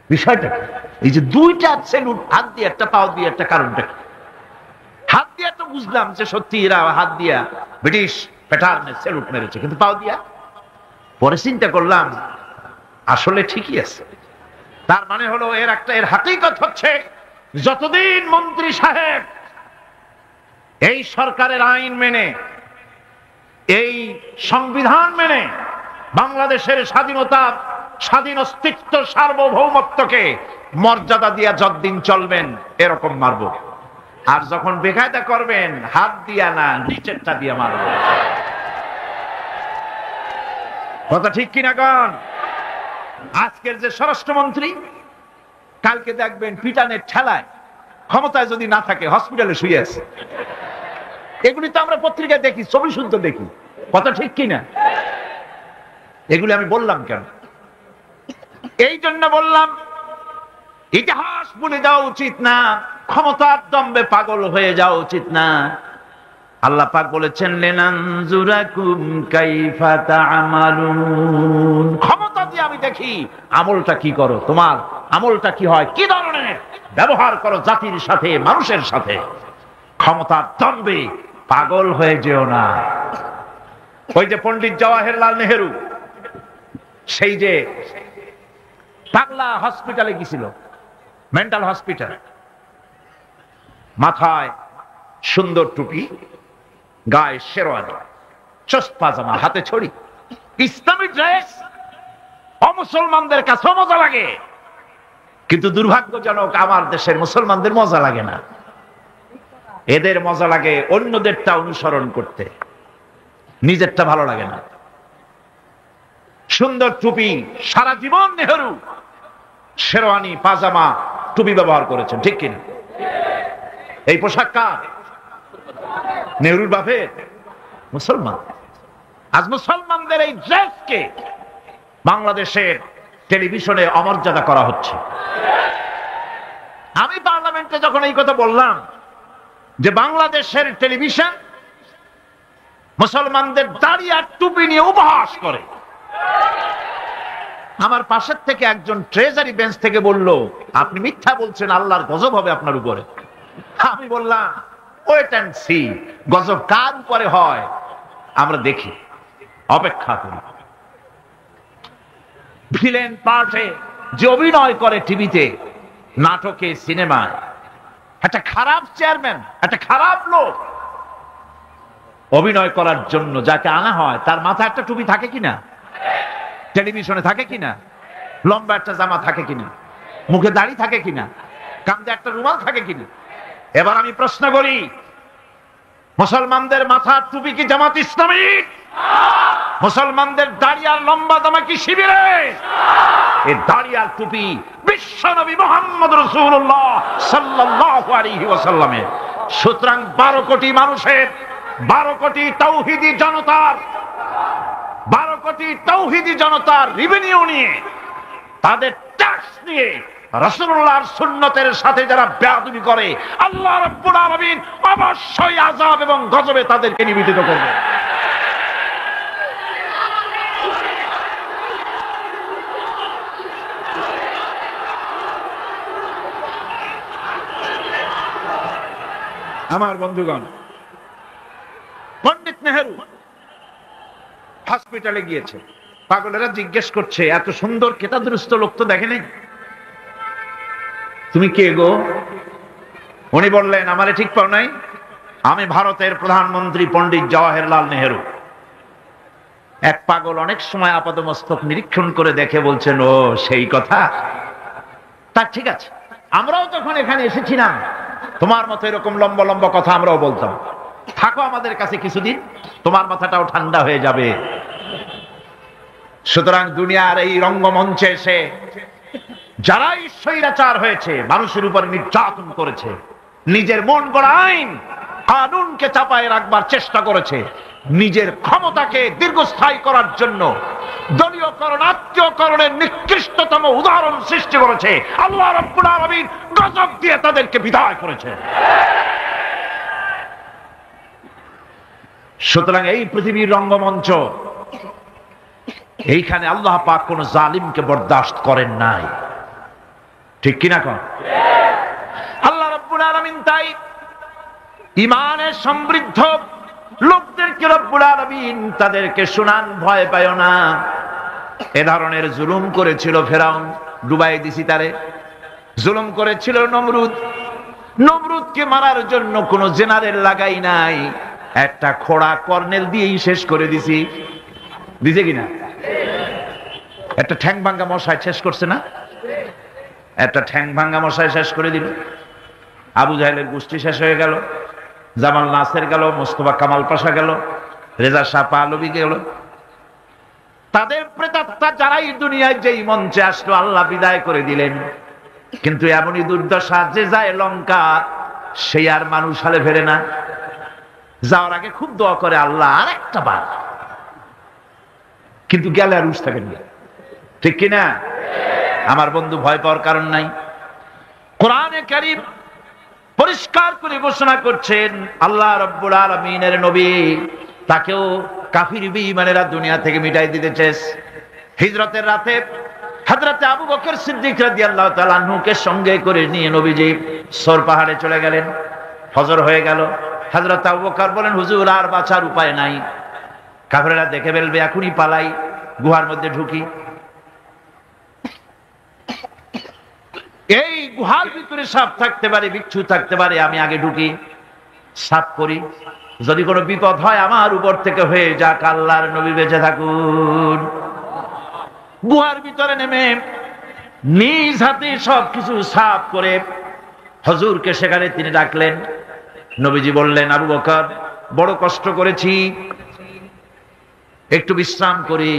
A: বিষয়টা কি? এই যে 2টা সেলুট, হাত দিয়ে একটা, পাও দিয়ে একটা, কারণটা কি? হাত দিয়া তো বুঝলাম যে সত্যি এরা হাত দিয়া ব্রিটিশ প্যাটার্নে সেলুট মেরেছে, কিন্তু পাও দিয়া, পরে চিন্তা করলাম আসলে ঠিকই আছে। তার মানে হলো এর হাকিকত হচ্ছে, যতদিন মন্ত্রী সাহেব এই সরকারের আইন মেনে, এই সংবিধান মেনে বাংলাদেশের স্বাধীনতা, স্বাধীন অস্তিত্ব, সার্বভৌমত্বকে মর্যাদা দিয়া যতদিন চলবেন এরকম মারব। আর যখন বেকায়দা করবেন, হাত দিয়া না, নিচেরটা দিয়ে মারব। কথা ঠিক কিনা কন? আজকের যে স্বরাষ্ট্রমন্ত্রী, কালকে দেখবেন পিটানের ঠেলায়, ক্ষমতায় যদি না থাকে হসপিটালে শুয়ে আছে। এগুলি তো আমরা পত্রিকায় দেখি, ছবি শুনতে দেখি। কথা ঠিক কিনা? এগুলি আমি বললাম কেন? এই জন্য বললাম, ইতিহাস ভুলে যাওয়া উচিত না, ক্ষমতার দম্বে পাগল হয়ে যাওয়া উচিত না। আল্লাহ পাক বলেছেন, লিনানজুরাকুম কাইফা তা'মালুন, ক্ষমতা দিয়ে আমি দেখি আমলটা কি করো, তোমার আমলটা কি হয়, কি ধরনের ব্যবহার করো জাতির সাথে, মানুষের সাথে। ক্ষমতার দম্বে পাগল হয়ে যেও না। ওই যে পণ্ডিত জওয়াহরলাল নেহেরু, সেই যে পাগলা হসপিটালে গেছিল, মেন্টাল হসপিটাল। মাথায় সুন্দর টুপি, গায়ে শেরওয়ানি, চোস্ত পাজামা, হাতে ছড়ি, ইসলামী ড্রেস। অমুসলমানদের কাছে মজা লাগে, কিন্তু দুর্ভাগ্যজনক আমার দেশের মুসলমানদের মজা লাগে না। এদের মজা লাগে অন্যদেরটা অনুসরণ করতে, নিজেরটা ভালো লাগে না। সুন্দর টুপি, সারা জীবন নেহেরু শেরওয়ানি, পাজামা, টুপি ব্যবহার করেছেন, ঠিক কিনা? এই পোশাক কার? নেহরুর বাপের? মুসলমান। আজ মুসলমানদের এই ড্রেসকে বাংলাদেশের টেলিভিশনে অমর্যাদা করা হচ্ছে। আমি পার্লামেন্টে যখন এই কথা বললাম যে বাংলাদেশের টেলিভিশন মুসলমানদের দাড়ি আর টুপি নিয়ে উপহাস করে, আমার পাশের থেকে একজন ট্রেজারি বেঞ্চ থেকে বলল, আপনি মিথ্যা বলছেন, আল্লাহর গজব হবে আপনার উপরে। আমি বললাম, ওয়েট এন্ড সি, গজব কার উপরে হয় আমরা দেখি, অপেক্ষা করি। ভিলেন পার্টে যে অভিনয় করে টিভিতে, নাটকে, সিনেমায়, একটা খারাপ চেয়ারম্যান, একটা খারাপ লোক অভিনয় করার জন্য যাকে আনা হয় তার মাথায় একটা টুপি থাকে কিনা? টেলিভিশনে থাকে কিনা? লম্বা একটা জামা থাকে কিনা? মুখে দাড়ি থাকে কিনা? কাঁধে একটা রুমাল থাকে কিনা? এবার আমি প্রশ্ন করি, মুসলমানদের মাথার টুপি কি জামাত ইসলামী? মুসলমানদের দাড়ি আর লম্বা জামা কি শিবিরে? এই দাড়ি আর টুপি বিশ্বনবী মুহাম্মদ রাসূলুল্লাহ সাল্লাল্লাহু আলাইহি ওয়াসাল্লামের। সুতরাং 12 কোটি মানুষের, 12 কোটি তাওহীদি জনতার, 12 কোটি তাওহীদি জনতার রেভিনিউ নিয়ে, তাদের ট্যাক্স নিয়ে রাসূলুল্লাহর সুন্নতের সাথে যারা বেয়াদবি করে, আল্লাহ রাব্বুল আলামিন অবশ্যই আযাব এবং গজবে তাদেরকে নিবেদিত করবে। আমার বন্ধুগণ, পণ্ডিত নেহেরু হসপিটালে গিয়েছে, পাগলেরা জিজ্ঞেস করছে, এত সুন্দর কেতাদুরুস্ত লোক তো দেখেনি, তুমি কে গো? উনি বললেন, আমারে ঠিক পাও নাই, আমি ভারতের প্রধানমন্ত্রী পণ্ডিত জওয়াহরলাল নেহেরু। এক পাগল অনেক সময় আপাদমস্তক নিরীক্ষণ করে দেখে বলছেন, ও সেই কথা, তা ঠিক আছে, আমরাও তখন এখানে এসেছিলাম, তোমার মতো এরকম লম্বা লম্বা কথা আমরাও বলতাম, থাকো আমাদের কাছে কিছুদিন, তোমার মাথাটাও ঠান্ডা হয়ে যাবে। সুতরাং দুনিয়ার এই রঙ্গমঞ্চে এসে যারা স্বৈরাচার হয়েছে, মানুষের উপর নির্যাতন করেছে, নিজের মন গড়া আইন কানুনকে চাপায় রাখবার চেষ্টা করেছে, নিজের ক্ষমতাকে দীর্ঘস্থায়ী করার জন্য দলীয়করণ, আত্মীয়করণের নিকৃষ্টতম উদাহরণ সৃষ্টি করেছে, আল্লাহ রাব্বুল আলামিন গজব দিয়ে তাদেরকে বিদায় করেছে। সুতরাং এই পৃথিবীর রঙ্গমঞ্চ, এইখানে আল্লাহ পাক কোন জালিমকে বরদাস্ত করেন নাই, ঠিক কিনা কন? আল্লাহ রাব্বুল আলামিন তাই ঈমানে সমৃদ্ধ লোকদেরকে রব্বুল আলামিন তাদেরকে শুনান, ভয় পায় না। এ ধরনের জুলুম করেছিল ফেরাউন, ডুবাই দিছি তারে। জুলুম করেছিল নমরুদ, নমরুদকে মারার জন্য কোন জেনারেল লাগাই নাই, একটা খোড়া কর্নেল দিয়েই শেষ করে দিছি। দিছে কিনা? একটা ঠ্যাং ভাঙ্গা মশাই শেষ করছে না? একটা ঠ্যাং ভাঙ্গা মশাই শেষ করে দিল। আবু জাহেলের গোষ্ঠী শেষ হয়ে গেল, জামাল নাসের গেল, মোস্তফা কামাল পাশা গেল, রেজা শাহ পাহলভী গেল। তাদের প্রেতাত্মা যারাই দুনিয়ায় যেই মঞ্চে আসলো, আল্লাহ বিদায় করে দিলেন। কিন্তু এমনই দুর্দশা, যে যায় লঙ্কা সেই আর মানুষ হালে ফেরে না। যাওয়ার আগে খুব দোয়া করে, আল্লাহ আর একটা বার, কিন্তু গেলে আর উস থাকেন না, ঠিক কিনা? আমার বন্ধু, ভয় পাওয়ার কারণ নাই। কোরআনে কারীম পরিষ্কার করে ঘোষণা করছেন, আল্লাহ রাব্বুল আলামিনের নবী, তাকেও কাফির বেঈমানেরা দুনিয়া থেকে মিটাই দিতে চেয়েছে। হিজরতের রাতে হযরত আবু বকর সিদ্দিক রাদিয়াল্লাহু তাআলা আনহুকে সঙ্গে করে নিয়ে নবীজি সর পাহাড়ে চলে গেলেন। ফজর হয়ে গেল। হযরত আবু বকর বলেন, হুজুর আর বাঁচার উপায় নাই, কাফেররা দেখে ফেলবে, এখনই পালাই, গুহার মধ্যে ঢুকি। এই গুহার ভিতরে সাপ থাকতে পারে, বিচ্ছু থাকতে পারে, আমি আগে ঢুকি, সাফ করি, যদি কোনো বিপদ হয় আমার উপর থেকে হয়ে যাক, আল্লাহর নবী বেঁচে থাকুন। গুহার ভিতরে নেমে নিজ হাতে সবকিছু সাফ করে হুজুরকে সেখানে তিনি ডাকলেন। নবীজি বললেন, আবু বকর, বড় কষ্ট করেছি, একটু বিশ্রাম করি।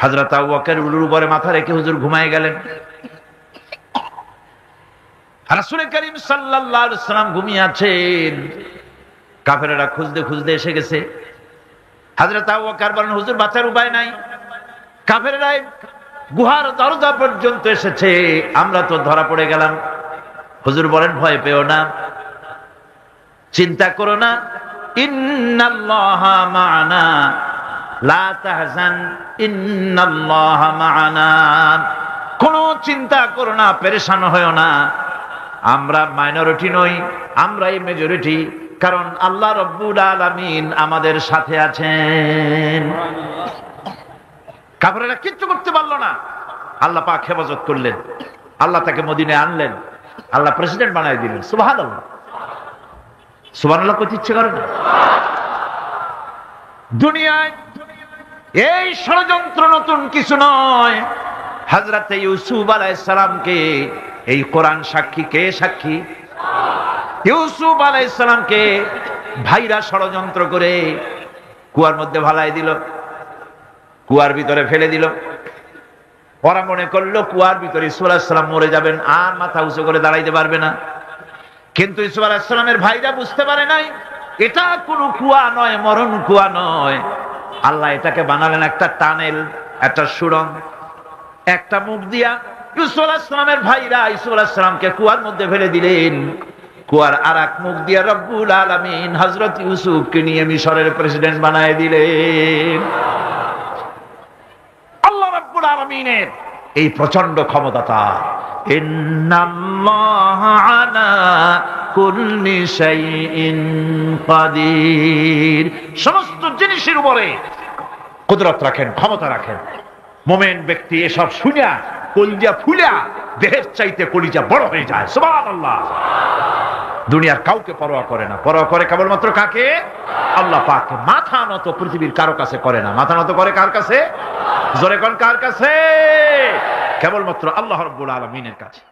A: হযরত আবু বকর উলুর উপরে মাথা রেখে হুজুর ঘুমায় গেলেন। রাসূল করিম সাল্লাল্লাহু আলাইহি ওয়াসাল্লাম ঘুমিয়ে আছেন, কাফেররা খুঁজতে খুঁজতে এসে গেছে। হযরত আবু বকর বলেন, হুজুর বাঁচার উপায় নাই, কাফেররা গুহার দরজা পর্যন্ত এসেছে, আমরা তো ধরা পড়ে গেলাম। হুজুর বলেন, ভয় পেও না, চিন্তা করো না, ইন্নাল্লাহা মা'ানা, লা তাহজান, ইন্নাল্লাহা মা'ানা, কোনো চিন্তা করো না, পেরেশান হয়ো না, আমরা মাইনরিটি নই, আমরাই মেজরিটি, কারণ আল্লাহ রাব্বুল আলামিন আমাদের সাথে আছেন। কাফেররা কিচ্ছু করতে পারলো না, আল্লাহ পাক হেফাজত করলেন, আল্লাহ তাকে মদিনায় আনলেন, আল্লাহ প্রেসিডেন্ট বানাই দিলেন। সুবহানাল্লাহ, সুবহানাল্লাহ কইতে ইচ্ছে করে না? দুনিয়ায় এই ষড়যন্ত্র নতুন কিছু নয়। হযরত ইউসুফ আলাইহিস সালামকে এই কোরআন সাক্ষী, কে সাক্ষী? ইউসুফ আলাইহিস সালামকে ভাইরা ষড়যন্ত্র করে কুয়ার মধ্যে ভালাই দিল, কুয়ার ভিতরে ফেলে দিল। ওরা মনে করলো কুয়ার ভিতরে ইউসুফ আলাইহিস সালাম মরে যাবেন, আর মাথা উঁচু করে দাঁড়াইতে পারবে না। কিন্তু ইউসুফ আলাইহিস সালামের ভাইরা বুঝতে পারে নাই এটা কোনো কুয়া নয়, মরণ কুয়া নয়। আল্লাহ এটাকে বানালেন একটা টানেল, একটা সুড়ঙ্গ, একটা মুখ দিয়া ইউসুফ আলাইহিস সালামের ভাইরা ইউসুফ আলাইহিস সালামকে কুয়ার মধ্যে ফেলে দিলেন। কুয়ার আরেক মুখ দিয়া রব্বুল আলামিন হযরত ইউসুফকে নিয়ে মিশরের প্রেসিডেন্ট বানায় দিলেন। আল্লাহ রাব্বুল আলামিনের এই প্রচন্ড ক্ষমতা। ইন্নাল্লাহা আলা কুল্লি শাইইন কাদির, সমস্ত জিনিসের উপরে কুদরত রাখেন, ক্ষমতা রাখেন। মুমিন ব্যক্তি এসব শুনিয়া কলিজা ফুলিয়া দেহের চাইতে কলিজা বড় হয়ে যায়। সুবহানাল্লাহ। দুনিয়ার কাউকে পরোয়া করে না, পরোয়া করে কেবলমাত্র কাকে? আল্লাহ পাককে। মাথা নত পৃথিবীর কারো কাছে করে না, মাথা নত করে কার কাছে? জোরে কোন কার কাছে? কেবলমাত্র আল্লাহ রাব্বুল আলামিনের কাছে।